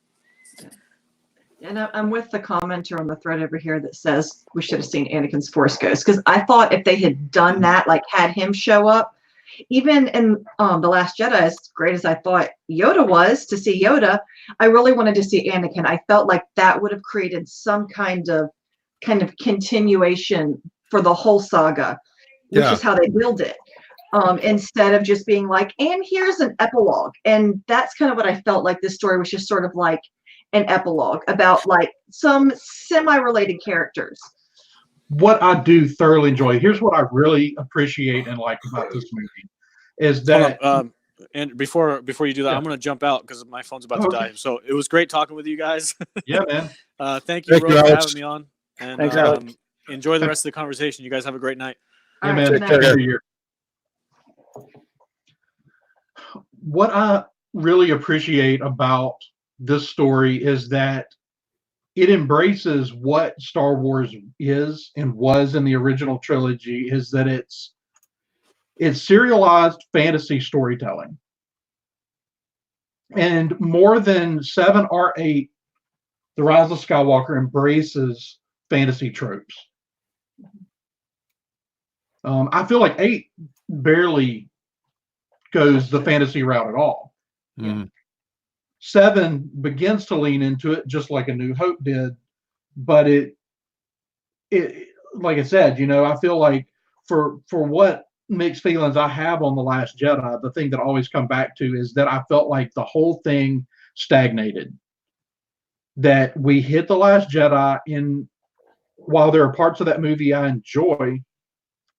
And I'm with the commenter on the thread over here that says we should have seen Anakin's Force Ghost, because I thought if they had done that, like had him show up, even in The Last Jedi, as great as I thought Yoda was to see Yoda, I really wanted to see Anakin. I felt like that would have created some kind of continuation for the whole saga, which is how they build it. Instead of just being like, and here's an epilogue. And that's kind of what I felt like this story was, just sort of like an epilogue about like some semi-related characters. What I do thoroughly enjoy, here's what I really appreciate and like about this movie, is that and before you do that, I'm going to jump out because my phone's about to die. So it was great talking with you guys. Yeah, man. Thank you, Ro, for having me on. And Thanks, Alex. Enjoy the rest of the conversation. You guys have a great night. Yeah, All man. right, good night. What I really appreciate about this story is that it embraces what Star Wars is and was in the original trilogy, is that it's serialized fantasy storytelling. And more than 7 or 8, The Rise of Skywalker embraces fantasy tropes. I feel like 8 barely goes the fantasy route at all. Mm. 7 begins to lean into it, just like A New Hope did, but it like I said, you know, I feel like for what mixed feelings I have on The Last Jedi, the thing that I always come back to is that I felt like the whole thing stagnated. That we hit The Last Jedi, and while there are parts of that movie I enjoy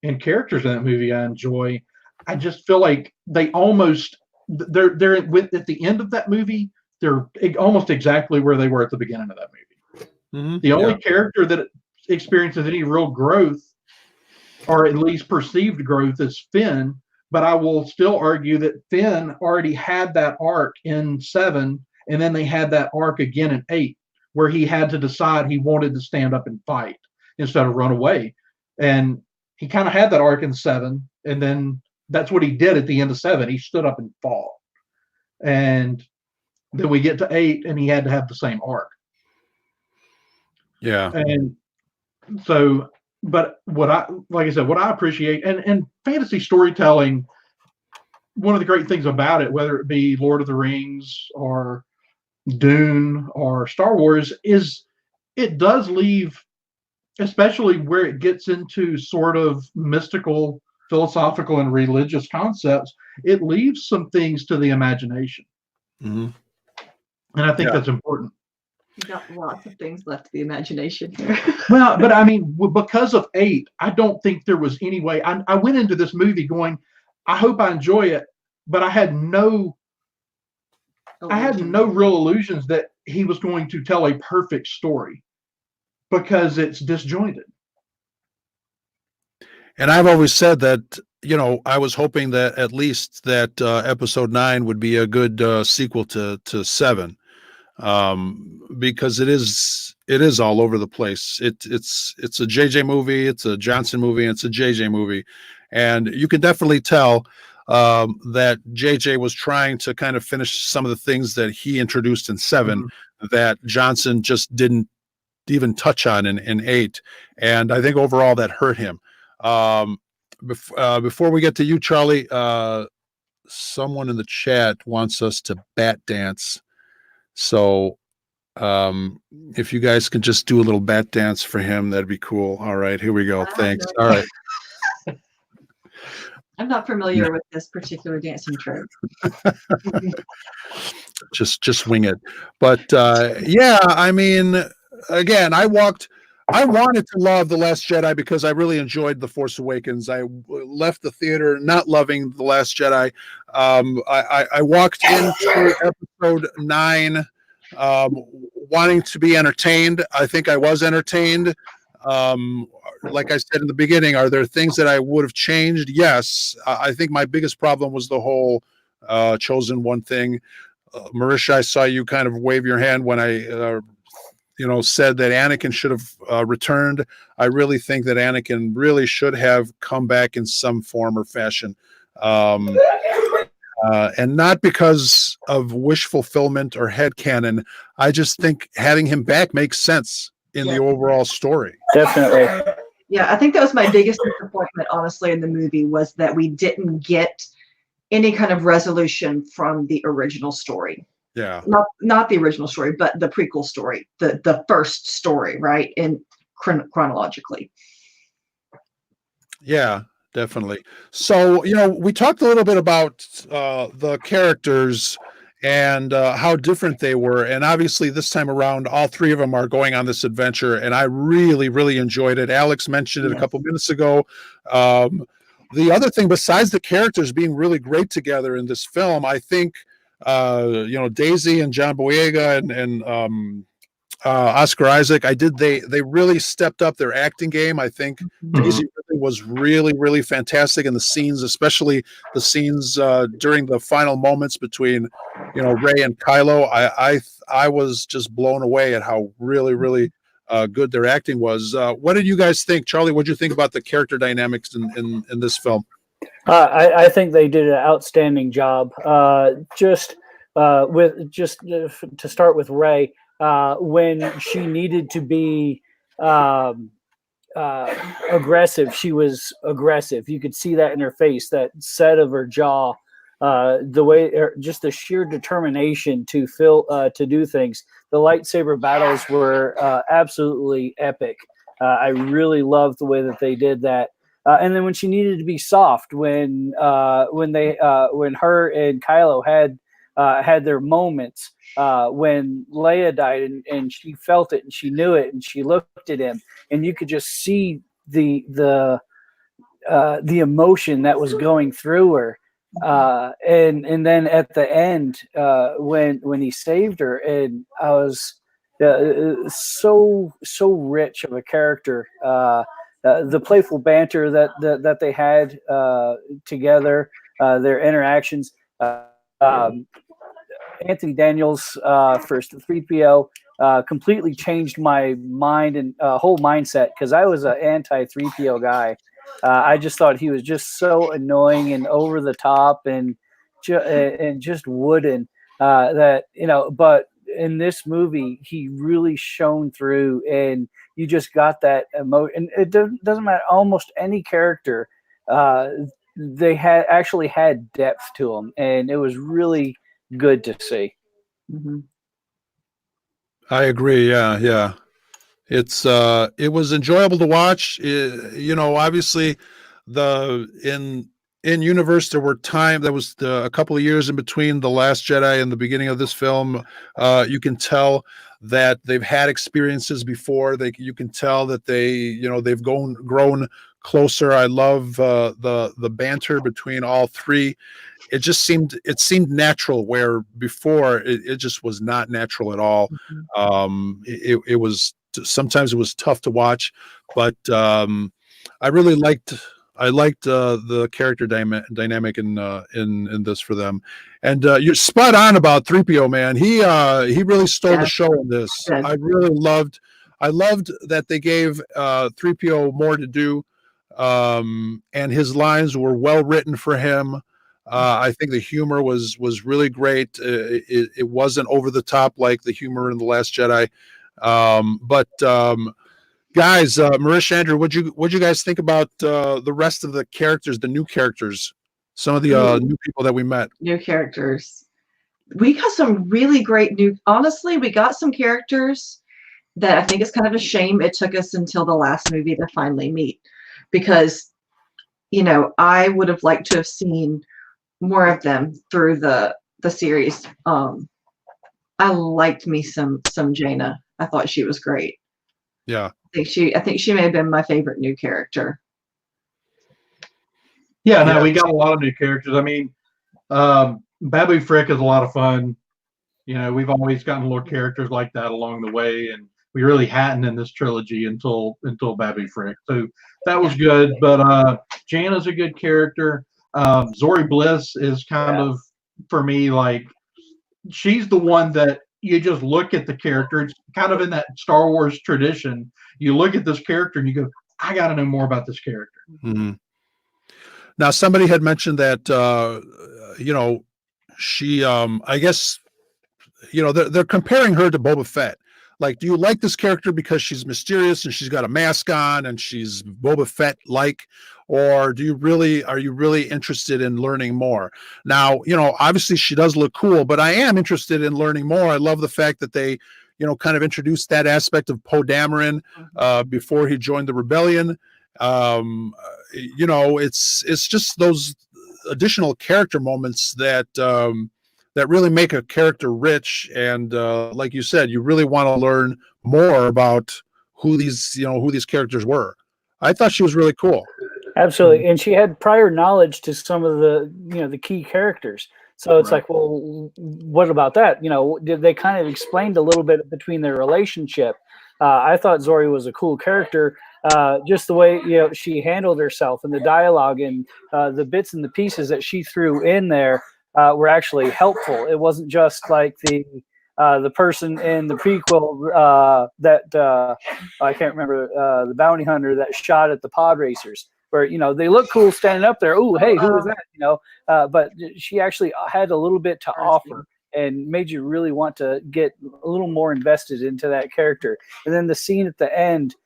and characters in that movie I enjoy, I just feel like they're at the end of that movie, they're almost exactly where they were at the beginning of that movie. Mm-hmm. The only character that experiences any real growth, or at least perceived growth, is Finn. But I will still argue that Finn already had that arc in 7, and then they had that arc again in 8, where he had to decide he wanted to stand up and fight instead of run away. And he kind of had that arc in 7, and then that's what he did at the end of 7. He stood up and fought. And then we get to 8, and he had to have the same arc. Yeah. And so, but what I appreciate, and fantasy storytelling, one of the great things about it, whether it be Lord of the Rings or Dune or Star Wars, is it does leave, especially where it gets into sort of mystical, philosophical, and religious concepts, it leaves some things to the imagination. Mm-hmm. And I think that's important. You got lots of things left to the imagination here. Well, but I mean, because of 8, I don't think there was any way. I went into this movie going, I hope I enjoy it, but I had no real illusions that he was going to tell a perfect story because it's disjointed. And I've always said that, I was hoping that at least that episode 9 would be a good sequel to 7, because it is all over the place. It's a JJ movie, it's a Johnson movie, and it's a JJ movie, and you can definitely tell that JJ was trying to kind of finish some of the things that he introduced in 7 that Johnson just didn't even touch on in 8, and I think overall that hurt him. Before we get to you, Charlie, someone in the chat wants us to bat dance. So if you guys can just do a little bat dance for him, that'd be cool. All right, here we go. Thanks. All right. I'm not familiar with this particular dancing trick. just wing it. But yeah, I mean, again, I wanted to love The Last Jedi because I really enjoyed The Force Awakens. I left the theater not loving The Last Jedi. I walked into episode 9 wanting to be entertained. I think I was entertained. Like I said in the beginning, are there things that I would have changed? Yes. I think my biggest problem was the whole chosen one thing. Marisha, I saw you kind of wave your hand when I said that Anakin should have returned. I really think that Anakin really should have come back in some form or fashion. And not because of wish fulfillment or headcanon. I just think having him back makes sense in the overall story. Definitely. Yeah, I think that was my biggest disappointment, honestly, in the movie, was that we didn't get any kind of resolution from the original story. Yeah. Not the original story, but the prequel story, the first story, right? In chronologically. Yeah, definitely. So, we talked a little bit about the characters and how different they were. And obviously this time around, all 3 of them are going on this adventure. And I really, really enjoyed it. Alex mentioned it a couple minutes ago. The other thing, besides the characters being really great together in this film, I think, Daisy and John Boyega and Oscar Isaac, they really stepped up their acting game. I think Daisy was really, really fantastic in the scenes, especially the scenes during the final moments between, Rey and Kylo. I was just blown away at how really, really good their acting was. What did you guys think, Charlie? What did you think about the character dynamics in this film? I think they did an outstanding job. To start with Rey, when she needed to be aggressive, she was aggressive. You could see that in her face, that set of her jaw, the way, just the sheer determination to do things. The lightsaber battles were absolutely epic. I really loved the way that they did that. And then when she needed to be soft, when her and Kylo had their moments, when Leia died and she felt it and she knew it and she looked at him and you could just see the emotion that was going through her. And then at the end, when he saved her, and I was so rich of a character. The playful banter that they had together, their interactions. Anthony Daniels for 3PO completely changed my mind and whole mindset, because I was an anti-3PO guy. I just thought he was just so annoying and over the top and just wooden, that, but in this movie he really shone through, and you just got that emotion. It doesn't matter, almost any character, they actually had depth to them, and it was really good to see. Mm-hmm. I agree. Yeah. It was enjoyable to watch. Obviously in in universe, there were a couple of years in between The Last Jedi and the beginning of this film. You can tell that they've had experiences before. You can tell that they've grown closer. I love the banter between all three. It seemed natural, where before it just was not natural at all. It was sometimes it was tough to watch, but I really liked the character dynamic in this for them. And you're spot on about 3PO, man. He really stole the show in this. Yes. I loved that they gave 3PO more to do, and his lines were well written for him. I think the humor was really great. It wasn't over the top like the humor in The Last Jedi. Guys, Marish, Andrew, what'd you guys think about the rest of the characters, the new characters, some of the new people that we met? New characters. We got some really great honestly, we got some characters that I think it's kind of a shame it took us until the last movie to finally meet, because, I would have liked to have seen more of them through the series. I liked me some Jaina. I thought she was great. Yeah. I think she may have been my favorite new character. Yeah, no, we got a lot of new characters. I mean, Babu Frick is a lot of fun. We've always gotten little characters like that along the way, and we really hadn't in this trilogy until Babu Frick. So that was good. But Jana's a good character. Zori Bliss is kind of, for me, like, she's the one that you just look at the character. It's kind of in that Star Wars tradition. You look at this character and you go, I got to know more about this character. Mm-hmm. Now, somebody had mentioned that, she, I guess, they're comparing her to Boba Fett. Like, do you like this character because she's mysterious and she's got a mask on and she's Boba Fett-like, or are you really interested in learning more? Now, obviously she does look cool, but I am interested in learning more. I love the fact that they, kind of introduced that aspect of Poe Dameron before he joined the rebellion. It's just those additional character moments that really make a character rich. And like you said, you really want to learn more about who these characters were. I thought she was really cool. Absolutely. And she had prior knowledge to some of the key characters. So it's like, well, what about that? Did they kind of explained a little bit between their relationship? I thought Zori was a cool character. Just the way, she handled herself and the dialogue and the bits and the pieces that she threw in there were actually helpful. It wasn't just like the person in the prequel that I can't remember, the bounty hunter that shot at the pod racers, where they look cool standing up there. Oh, hey, who was that? But she actually had a little bit to offer and made you really want to get a little more invested into that character. And then the scene at the end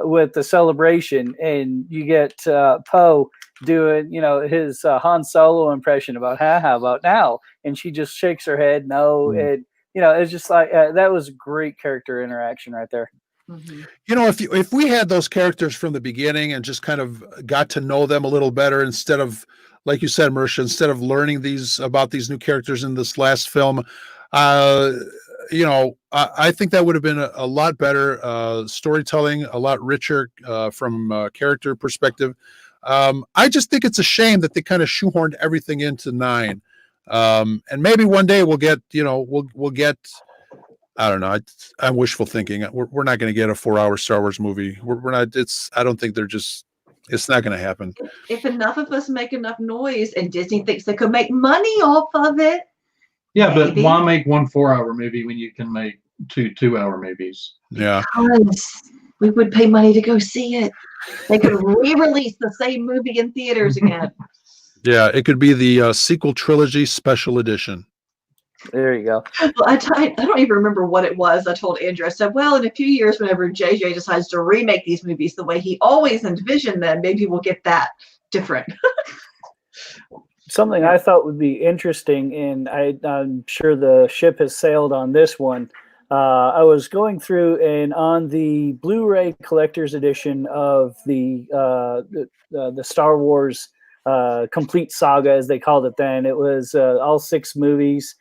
with the celebration, and you get Poe doing his Han Solo impression about how about now, and she just shakes her head no. And it's just like that was great character interaction right there. Mm-hmm. If we had those characters from the beginning and just kind of got to know them a little better, instead of, like you said, Marisha, instead of learning about these new characters in this last film, I think that would have been a lot better storytelling, a lot richer from a character perspective. I just think it's a shame that they kind of shoehorned everything into 9. And maybe one day we'll get, we'll get, I don't know. I'm wishful thinking. We're not going to get a 4-hour Star Wars movie. We're not. I don't think it's not going to happen. If enough of us make enough noise and Disney thinks they could make money off of it. Yeah, but why make one 4-hour movie when you can make 2 2-hour movies? Yeah. Because we would pay money to go see it. They could re-release the same movie in theaters again. Yeah, it could be the sequel trilogy special edition. There you go. Well, I don't even remember what it was. I told Andrew, I said, well, in a few years, whenever JJ decides to remake these movies the way he always envisioned them, maybe we'll get that different. Something I thought would be interesting, and I'm sure the ship has sailed on this one. I was going through, and on the Blu-ray collector's edition of the Star Wars complete saga, as they called it then. It was all 6 movies,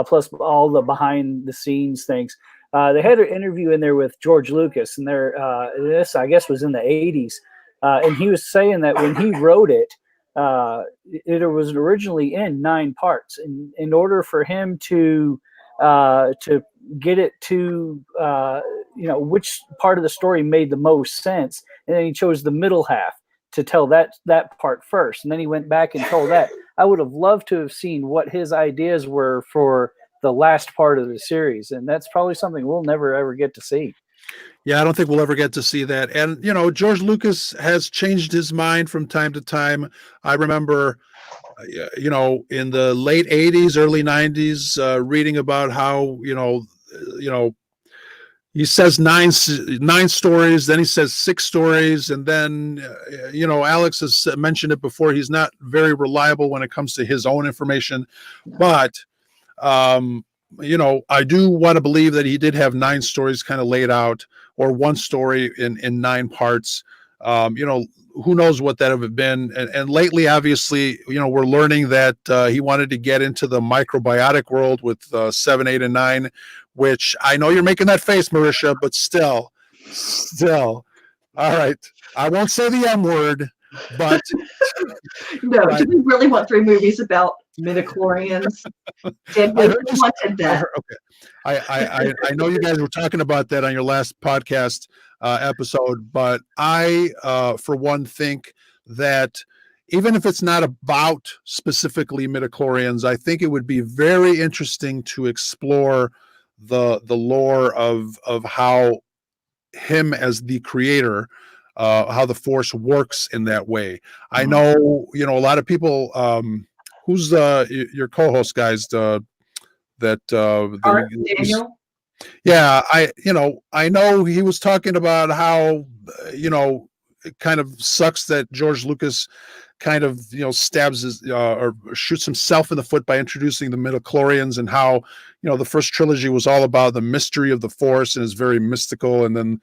plus all the behind the scenes things. They had an interview in there with George Lucas, and this, I guess, was in the 80s. And he was saying that when he wrote it, it was originally in 9 parts. And in order for him to get it to, which part of the story made the most sense, and then he chose the middle half to tell that part first, and then he went back and told that. I would have loved to have seen what his ideas were for the last part of the series, and that's probably something we'll never ever get to see. Yeah, I don't think we'll ever get to see that. And George Lucas has changed his mind from time to time. I remember in the late 80s, early 90s, reading about how he says nine stories, then he says 6 stories, and then Alex has mentioned it before. He's not very reliable when it comes to his own information, but I do want to believe that he did have 9 stories kind of laid out, or 1 story in 9 parts. Who knows what that would have been. And lately, obviously, we're learning that he wanted to get into the microbiotic world with 7, 8, and 9, which I know you're making that face, Marisha, but still. All right. I won't say the M word, but. No, do we really want 3 movies about midichlorians? Did we wanted that? Okay. I know you guys were talking about that on your last podcast episode, but I, for one, think that even if it's not about specifically midichlorians, I think it would be very interesting to explore the lore of how him as the creator, how the Force works in that way. I know, a lot of people. Who's your co-host, guys? Art Daniel. Yeah, I know he was talking about how it kind of sucks that George Lucas kind of stabs his or shoots himself in the foot by introducing the midichlorians, and how the first trilogy was all about the mystery of the Force and is very mystical, and then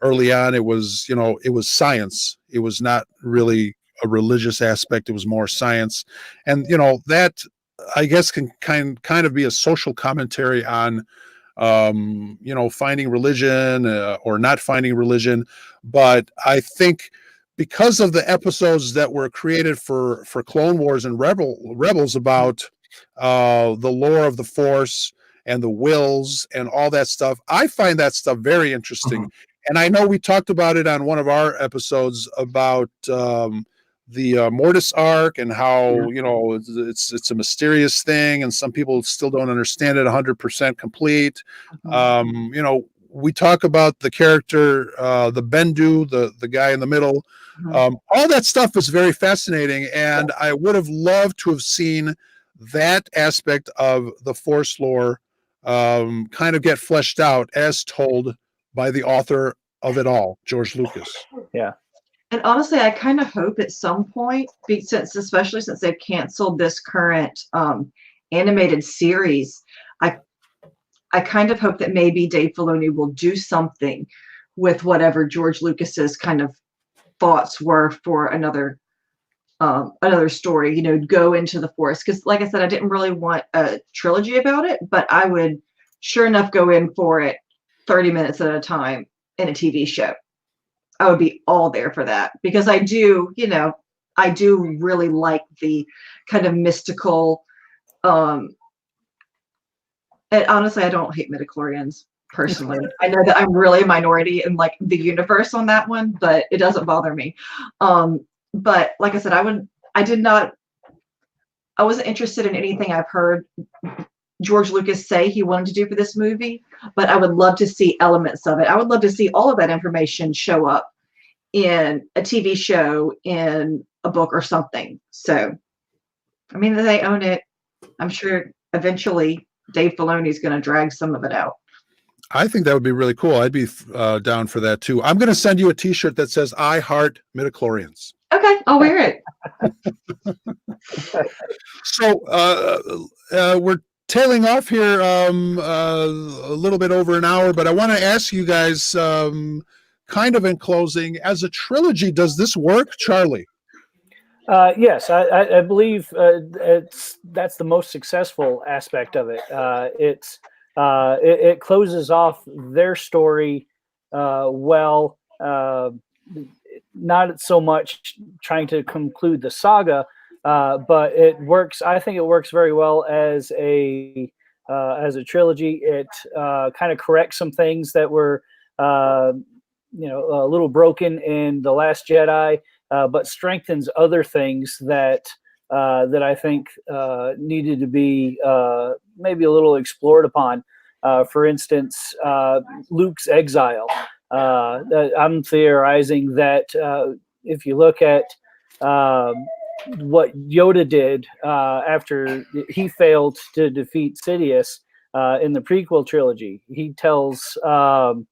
early on it was it was science. It was not really a religious aspect. It was more science, and that I guess can kind of be a social commentary on finding religion or not finding religion. But I think because of the episodes that were created for Clone Wars and Rebels about the lore of the Force and the wills and all that stuff, I find that stuff very interesting. And I know we talked about it on one of our episodes about the Mortis arc, and how it's a mysterious thing, and some people still don't understand it 100% complete. We talk about the character, the Bendu, the guy in the middle. All that stuff is very fascinating, and I would have loved to have seen that aspect of the Force lore kind of get fleshed out as told by the author of it all, George Lucas. Yeah. And honestly, I kind of hope at some point, especially since they've canceled this current animated series, I kind of hope that maybe Dave Filoni will do something with whatever George Lucas's kind of thoughts were for another story. Go into the Force, because, like I said, I didn't really want a trilogy about it, but I would sure enough go in for it 30 minutes at a time in a TV show. I would be all there for that, because I do really like the kind of mystical, and honestly, I don't hate midichlorians personally. I know that I'm really a minority in like the universe on that one, but it doesn't bother me. But like I said, I wasn't interested in anything I've heard George Lucas say he wanted to do for this movie, but I would love to see elements of it. I would love to see all of that information show up in a TV show, in a book or something. So, I mean, they own it. I'm sure eventually Dave Filoni is going to drag some of it out. I think that would be really cool. I'd be down for that too. I'm going to send you a T-shirt that says "I heart midichlorians." Okay, I'll wear it. So we're tailing off here a little bit over an hour, but I want to ask you guys, kind of in closing, as a trilogy, does this work, Charlie? Yes, I believe that's the most successful aspect of it. It closes off their story well, not so much trying to conclude the saga, but it works. I think it works very well as a trilogy. It kind of corrects some things that were a little broken in The Last Jedi, but strengthens other things that I think needed to be maybe a little explored upon. For instance, Luke's exile. I'm theorizing that if you look at what Yoda did after he failed to defeat Sidious in the prequel trilogy, he tells Bail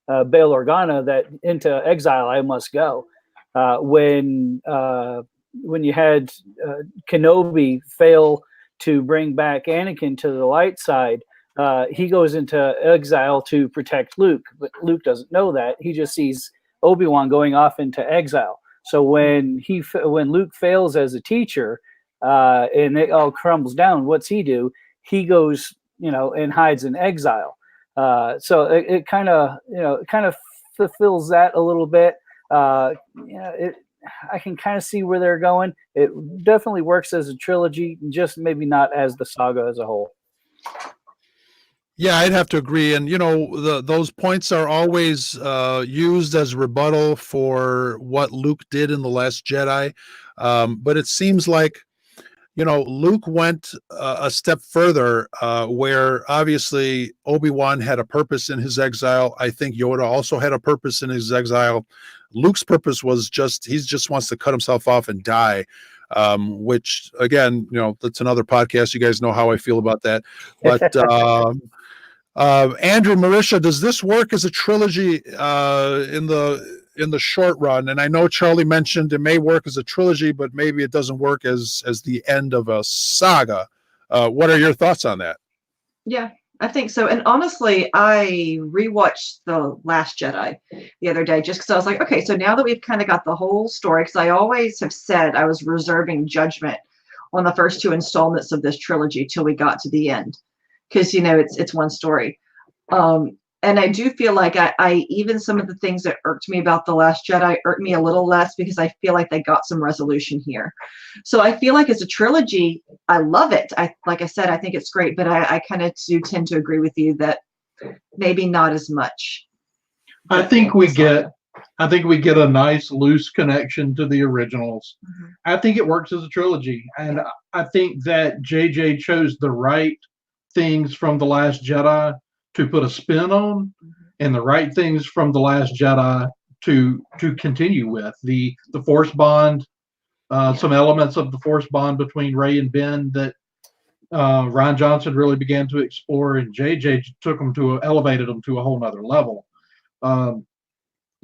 Organa that into exile I must go. When you had Kenobi fail to bring back Anakin to the light side, he goes into exile to protect Luke, but Luke doesn't know that. He just sees Obi-Wan going off into exile. So when Luke fails as a teacher and it all crumbles down, what's he do? He goes, and hides in exile. So it kind of fulfills that a little bit. I can kind of see where they're going. It definitely works as a trilogy, just maybe not as the saga as a whole. Yeah, I'd have to agree. And, those points are always used as rebuttal for what Luke did in The Last Jedi. But it seems like, Luke went a step further where obviously Obi-Wan had a purpose in his exile. I think Yoda also had a purpose in his exile. Luke's purpose was he just wants to cut himself off and die. Which again, that's another podcast. You guys know how I feel about that. But Andrew, Marisha, does this work as a trilogy in the short run? And I know Charlie mentioned it may work as a trilogy, but maybe it doesn't work as the end of a saga. What are your thoughts on that? Yeah, I think so. And honestly, I rewatched The Last Jedi the other day just because I was like, okay, so now that we've kind of got the whole story, because I always have said I was reserving judgment on the first two installments of this trilogy till we got to the end, because it's one story. And I do feel like I even some of the things that irked me about The Last Jedi irked me a little less because I feel like they got some resolution here. So I feel like as a trilogy, I love it. Like I said, I think it's great, but I kind of do tend to agree with you that maybe not as much. I think we get a nice loose connection to the originals. Mm-hmm. I think it works as a trilogy, and I think that JJ chose the right things from The Last Jedi to put a spin on, and the right things from The Last Jedi to continue with the Force bond, some elements of the Force bond between Rey and Ben that Rian Johnson really began to explore, and JJ elevated them to a whole nother level.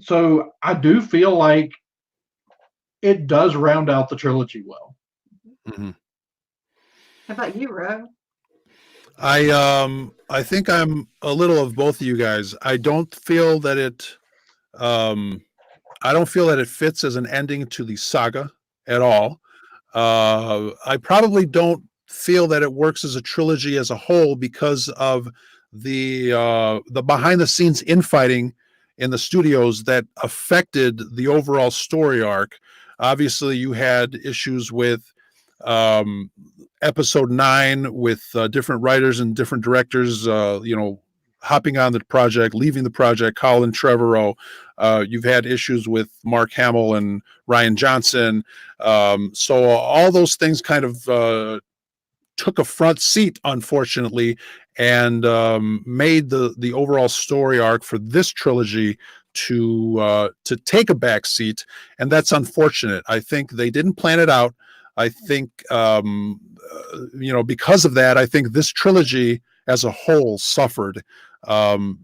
So I do feel like it does round out the trilogy well. Mm-hmm. How about you, Ro? I think I'm a little of both of you guys. I don't feel that it fits as an ending to the saga at all. I probably don't feel that it works as a trilogy as a whole because of the behind the scenes infighting in the studios that affected the overall story arc. Obviously, you had issues with episode 9 with different writers and different directors, hopping on the project, leaving the project, Colin Trevorrow. You've had issues with Mark Hamill and Rian Johnson. So all those things kind of took a front seat, unfortunately, and made the overall story arc for this trilogy to take a back seat. And that's unfortunate. I think they didn't plan it out. I think, because of that, I think this trilogy as a whole suffered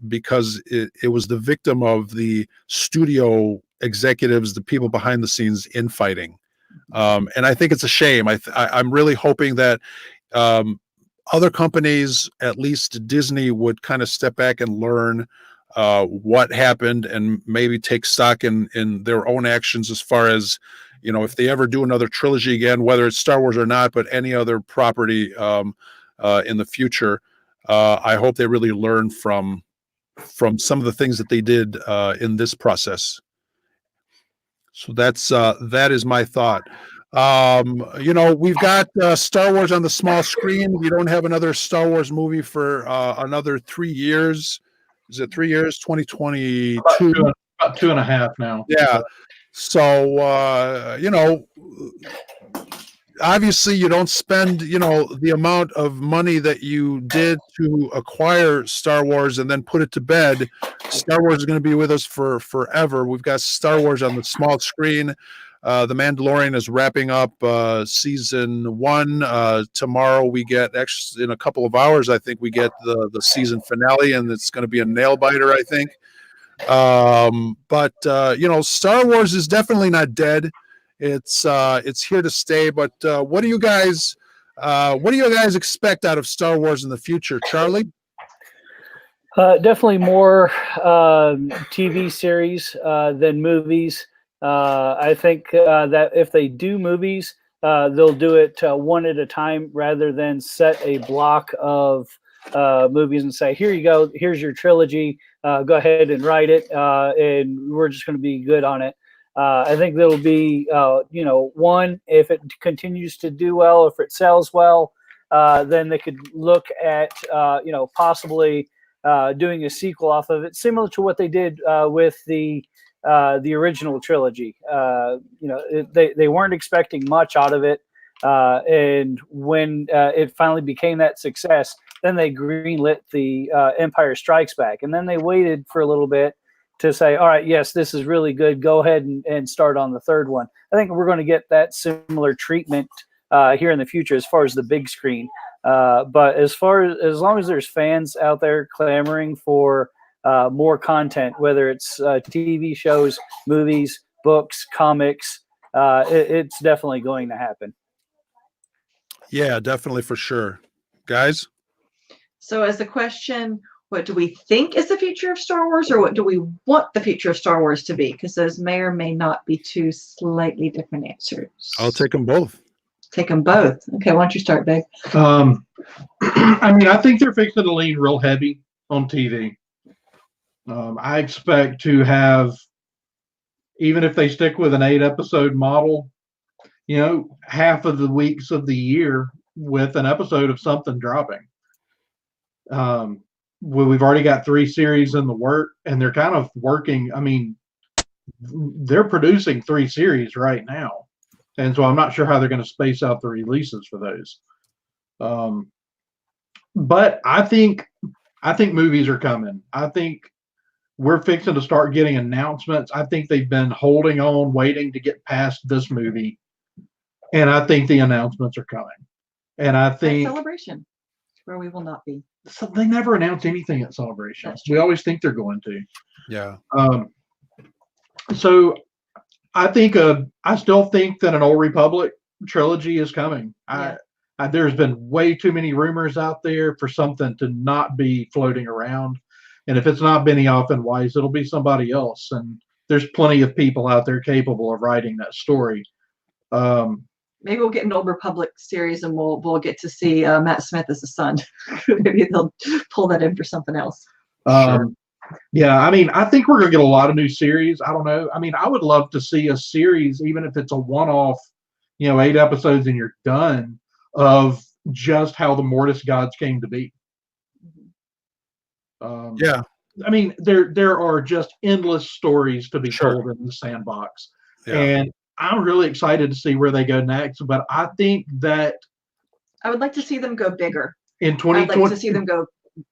because it was the victim of the studio executives, the people behind the scenes infighting. And I think it's a shame. I'm really hoping that other companies, at least Disney, would kind of step back and learn what happened and maybe take stock in their own actions as far as, if they ever do another trilogy again, whether it's Star Wars or not, but any other property in the future, I hope they really learn from some of the things that they did in this process. So that is my thought. We've got Star Wars on the small screen. We don't have another Star Wars movie for another 3 years. Is it 3 years? 2022. About 2.5 now. Yeah. So obviously you don't spend the amount of money that you did to acquire Star Wars and then put it to bed. Star Wars is going to be with us for forever. We've got Star Wars on the small screen. The Mandalorian is wrapping up season 1. Tomorrow we get, actually in a couple of hours, I think we get the season finale, and it's going to be a nail biter, I think. But Star Wars is definitely not dead. It's here to stay. But what do you guys expect out of Star Wars in the future, Charlie? Definitely more TV series than movies. I think that if they do movies, they'll do it one at a time rather than set a block of movies and say, here you go, here's your trilogy, go ahead and write it, and we're just going to be good on it. I think there'll be, one, if it continues to do well, if it sells well, then they could look at, possibly doing a sequel off of it, similar to what they did with the original trilogy. They weren't expecting much out of it, and when it finally became that success, then they greenlit the Empire Strikes Back, and then they waited for a little bit to say, all right, yes, this is really good. Go ahead and start on the third one. I think we're going to get that similar treatment here in the future as far as the big screen. But as long as there's fans out there clamoring for more content, whether it's TV shows, movies, books, comics, it's definitely going to happen. Yeah, definitely, for sure. Guys? So as the question, what do we think is the future of Star Wars, or what do we want the future of Star Wars to be? Because those may or may not be two slightly different answers. I'll take them both. Take them both. Okay, why don't you start, Big? I think they're fixing to lean real heavy on TV. I expect to have, even if they stick with an 8-episode model, half of the weeks of the year with an episode of something dropping. We've already got 3 series in the work, and they're kind of working. They're producing 3 series right now, and so I'm not sure how they're going to space out the releases for those. But I think movies are coming. I think we're fixing to start getting announcements. I think they've been holding on, waiting to get past this movie, and I think the announcements are coming. And I think Celebration, where we will not be. So they never announce anything at Celebration. We always think they're going to. Yeah. So I still think that an Old Republic trilogy is coming. Yeah. There's been way too many rumors out there for something to not be floating around. And if it's not Benioff and Weiss, it'll be somebody else. And there's plenty of people out there capable of writing that story. Maybe we'll get an Old Republic series, and we'll get to see Matt Smith as the son. Maybe they'll pull that in for something else. Sure. Yeah, I think we're going to get a lot of new series. I don't know. I would love to see a series, even if it's a one-off, 8 episodes and you're done, of just how the Mortis gods came to be. Yeah. There are just endless stories to be told in the sandbox. Yeah. And I'm really excited to see where they go next, but I think that I would like to see them go bigger. In 2020, I'd like to see them go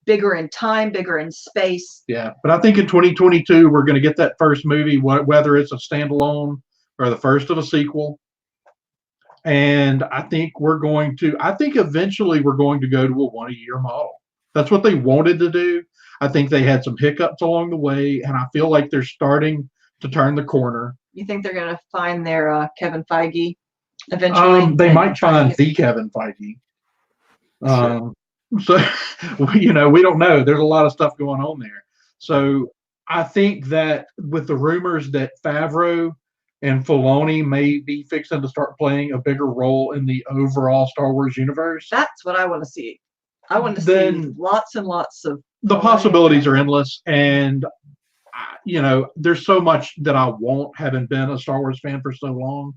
bigger in time, bigger in space. Yeah, but I think in 2022 we're going to get that first movie, whether it's a standalone or the first of a sequel. And I think eventually we're going to go to a 1-a-year model. That's what they wanted to do. I think they had some hiccups along the way, and I feel like they're starting to turn the corner. You think they're going to find their Kevin Feige eventually? They might find the Kevin Feige. So, we don't know. There's a lot of stuff going on there. So I think that with the rumors that Favreau and Filoni may be fixing to start playing a bigger role in the overall Star Wars universe, That's what I want to see. I want to see Then- lots and lots of. the possibilities are endless. And there's so much that I want, having been a Star Wars fan for so long.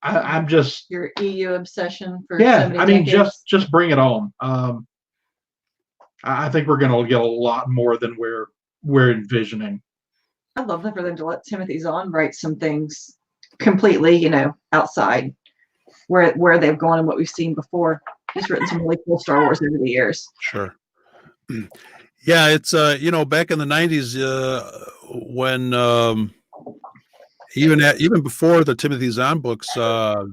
I'm just Your EU obsession for yeah. so many I mean, decades. just bring it on. I think we're going to get a lot more than we're envisioning. I'd love for them to let Timothy Zahn write some things completely, outside where they've gone and what we've seen before. He's written some really cool Star Wars over the years. Sure. Yeah, it's back in the 90s when even before the Timothy Zahn books, I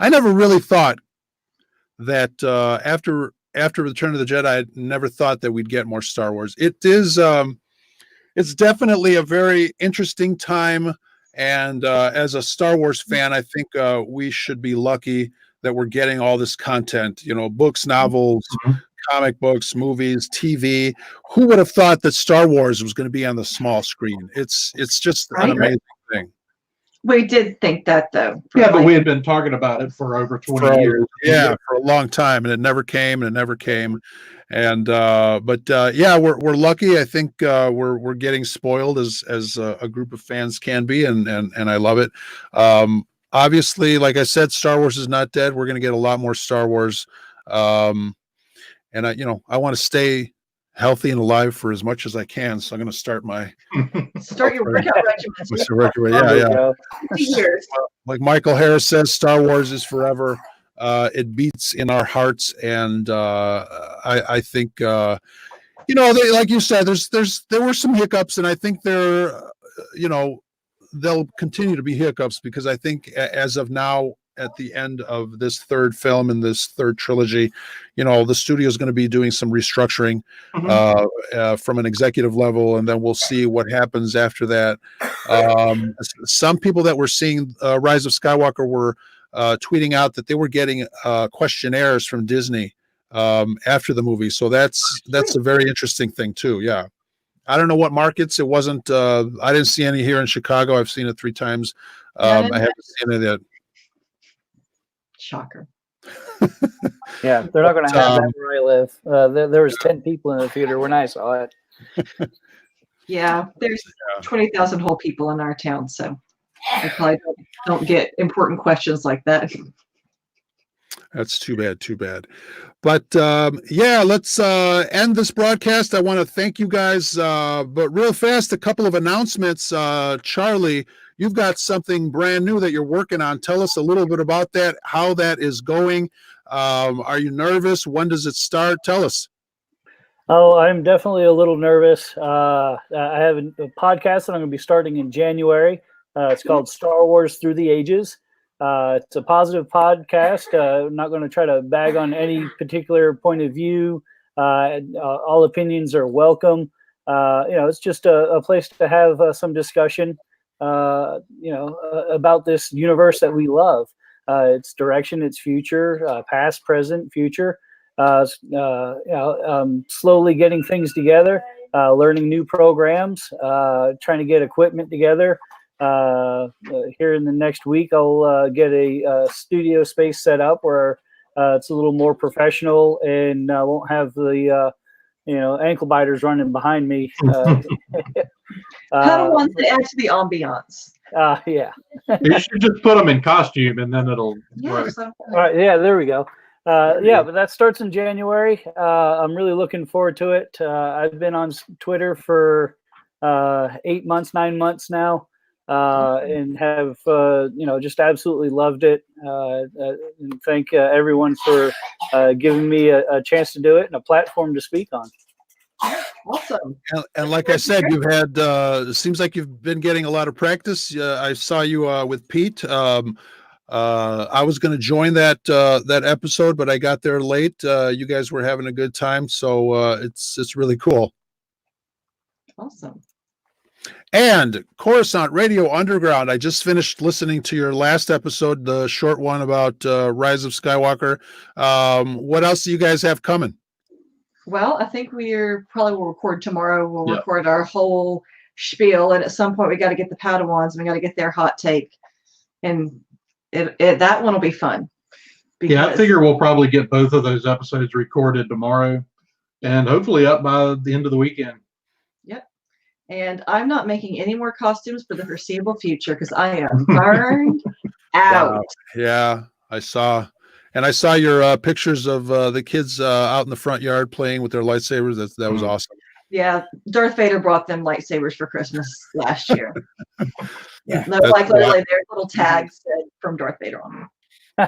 never really thought that after Return of the Jedi, I never thought that we'd get more Star Wars. It's definitely a very interesting time, and as a Star Wars fan, I think we should be lucky that we're getting all this content. Books, novels, Mhm. comic books, movies, TV. Who would have thought that Star Wars was going to be on the small screen? It's just an Right. amazing thing. We did think that though. Yeah, but we had been talking about it for over 20 years. Yeah, for a long time, and it never came. And yeah, we're lucky. I think we're getting spoiled as a group of fans can be, and I love it. Obviously, like I said, Star Wars is not dead. We're going to get a lot more Star Wars, and I want to stay healthy and alive for as much as I can. So I'm going to start Start your workout regimens. yeah. 50 years. Like Michael Harris says, Star Wars is forever. It beats in our hearts, and I think like you said, there were some hiccups, and I think there'll continue to be hiccups, because I think as of now, at the end of this third film in this third trilogy, the studio is going to be doing some restructuring from an executive level, and then we'll see what happens after that. Some people that were seeing Rise of Skywalker were tweeting out that they were getting questionnaires from Disney after the movie, so that's a very interesting thing too. Yeah, I don't know what markets. It wasn't. I didn't see any here in Chicago. I've seen it 3 times. I haven't seen it yet. Shocker. Yeah, they're not going to have that where I live. There was 10 people in the theater when I saw it. Yeah, there's 20,000 whole people in our town, so I probably don't get important questions like that. That's too bad. But yeah, let's end this broadcast. I want to thank you guys. But real fast, a couple of announcements. Charlie, you've got something brand new that you're working on. Tell us a little bit about that, how that is going. Are you nervous? When does it start? Tell us. Oh, I'm definitely a little nervous. I have a podcast that I'm going to be starting in January. It's called Star Wars Through the Ages. It's a positive podcast. I'm not going to try to bag on any particular point of view. All opinions are welcome. It's just a place to have some discussion, about this universe that we love. Its direction, its future, past, present, future. Slowly getting things together, learning new programs, trying to get equipment together. Here in the next week, I'll get a studio space set up where it's a little more professional, and won't have the ankle biters running behind me. Ones that add to the ambiance. Yeah. You should just put them in costume, and then it'll work. So, All right. Yeah, there we go. But that starts in January. I'm really looking forward to it. I've been on Twitter for 9 months now, and have just absolutely loved it. And thank everyone for giving me a chance to do it and a platform to speak on. awesome. And like I said, you've had. It seems like you've been getting a lot of practice. I saw you with Pete. I was going to join that episode, but I got there late. You guys were having a good time, so it's really cool. Awesome. And Coruscant Radio Underground. I just finished listening to your last episode, the short one about Rise of Skywalker. What else do you guys have coming? Well, I think we're probably will record tomorrow. We'll Yeah. record our whole spiel, and at some point we got to get the Padawans and we got to get their hot take, and that one will be fun. Yeah, I figure we'll probably get both of those episodes recorded tomorrow and hopefully up by the end of the weekend. Yep. And I'm not making any more costumes for the foreseeable future because I am burned out. Wow. Yeah, I saw your pictures of the kids out in the front yard playing with their lightsabers. That was awesome. Yeah, Darth Vader brought them lightsabers for Christmas last year. Yeah, no, That's like cool. literally, their little tags said from Darth Vader on them.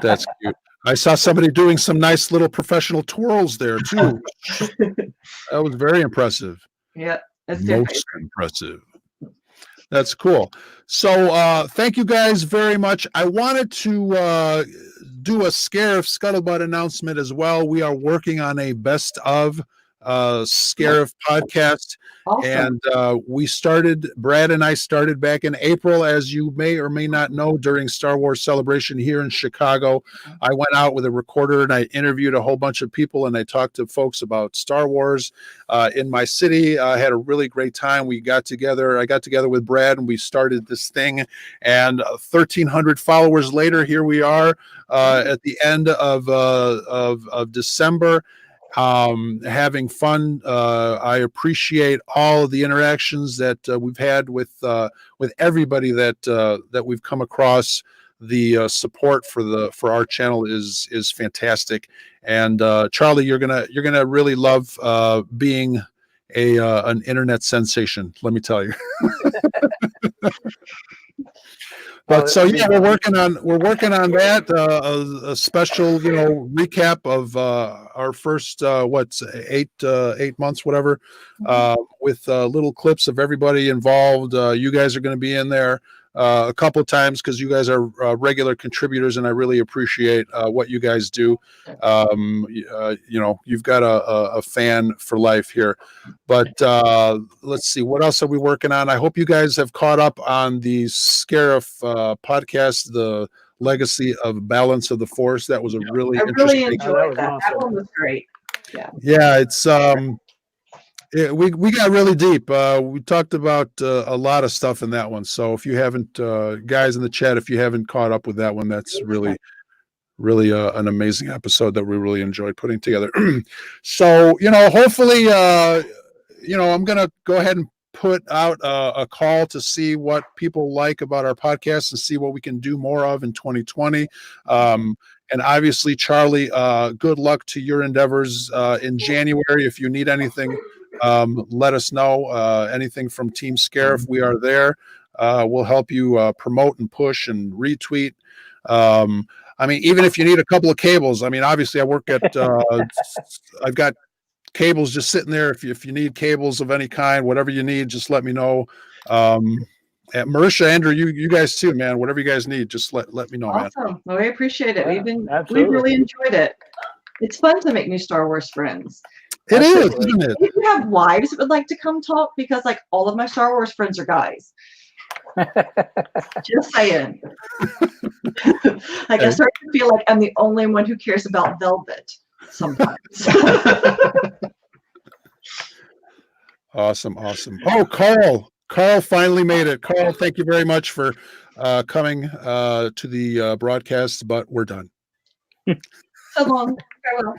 That's cute. I saw somebody doing some nice little professional twirls there too. That was very impressive. Yeah, that's their Most impressive. That's cool. So thank you guys very much. I wanted to do a Scarif Scuttlebutt announcement as well. We are working on a best of Scarif podcast. Awesome. And Brad and I started back in April, as you may or may not know, during Star Wars Celebration here in Chicago. I went out with a recorder and I interviewed a whole bunch of people and I talked to folks about Star Wars in my city. I had a really great time. I got together with Brad and we started this thing, and 1,300 followers later, here we are at the end of December. Having fun. I appreciate all of the interactions that we've had with everybody that we've come across. The support for our channel is fantastic, and Charlie, you're gonna really love being an internet sensation. Let me tell you. But so yeah, we're working on that. A special, recap of our first 8 months, whatever, with little clips of everybody involved. You guys are going to be in there a couple of times because you guys are regular contributors, and I really appreciate what you guys do. You've got a fan for life here. But let's see, what else are we working on? I hope you guys have caught up on the Scarif podcast, the Legacy of Balance of the Force. That was a really interesting. I really enjoyed that. Awesome. That one was great. Yeah, it's we got really deep. We talked about a lot of stuff in that one. So if you haven't, guys in the chat, if you haven't caught up with that one, that's really an amazing episode that we really enjoyed putting together. So, hopefully, I'm going to go ahead and put out a call to see what people like about our podcast and see what we can do more of in 2020. And obviously, Charlie, good luck to your endeavors in January. If you need anything, let us know. Anything from Team Scarif, we are there. We'll help you promote and push and retweet. Even if you need a couple of cables, obviously I work at, I've got cables just sitting there. If you need cables of any kind, whatever you need, just let me know. At Marisha, Andrew, you guys too, man. Whatever you guys need, just let me know, man. Awesome. Well, we appreciate it. Yeah, We've really enjoyed it. It's fun to make new Star Wars friends. It is, isn't it? If you have wives that would like to come talk, because all of my Star Wars friends are guys. Just saying. I start to feel like I'm the only one who cares about velvet sometimes. Awesome. Oh, Carl finally made it. Carl, thank you very much for coming to the broadcast, but we're done. So long. Farewell.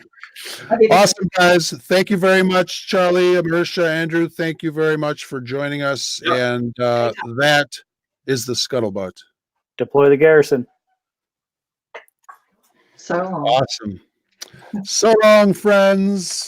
Awesome, guys. Thank you very much, Charlie, Marisha, Andrew. Thank you very much for joining us. And that is the Scuttlebutt. Deploy the garrison. So long. Awesome. So long, friends.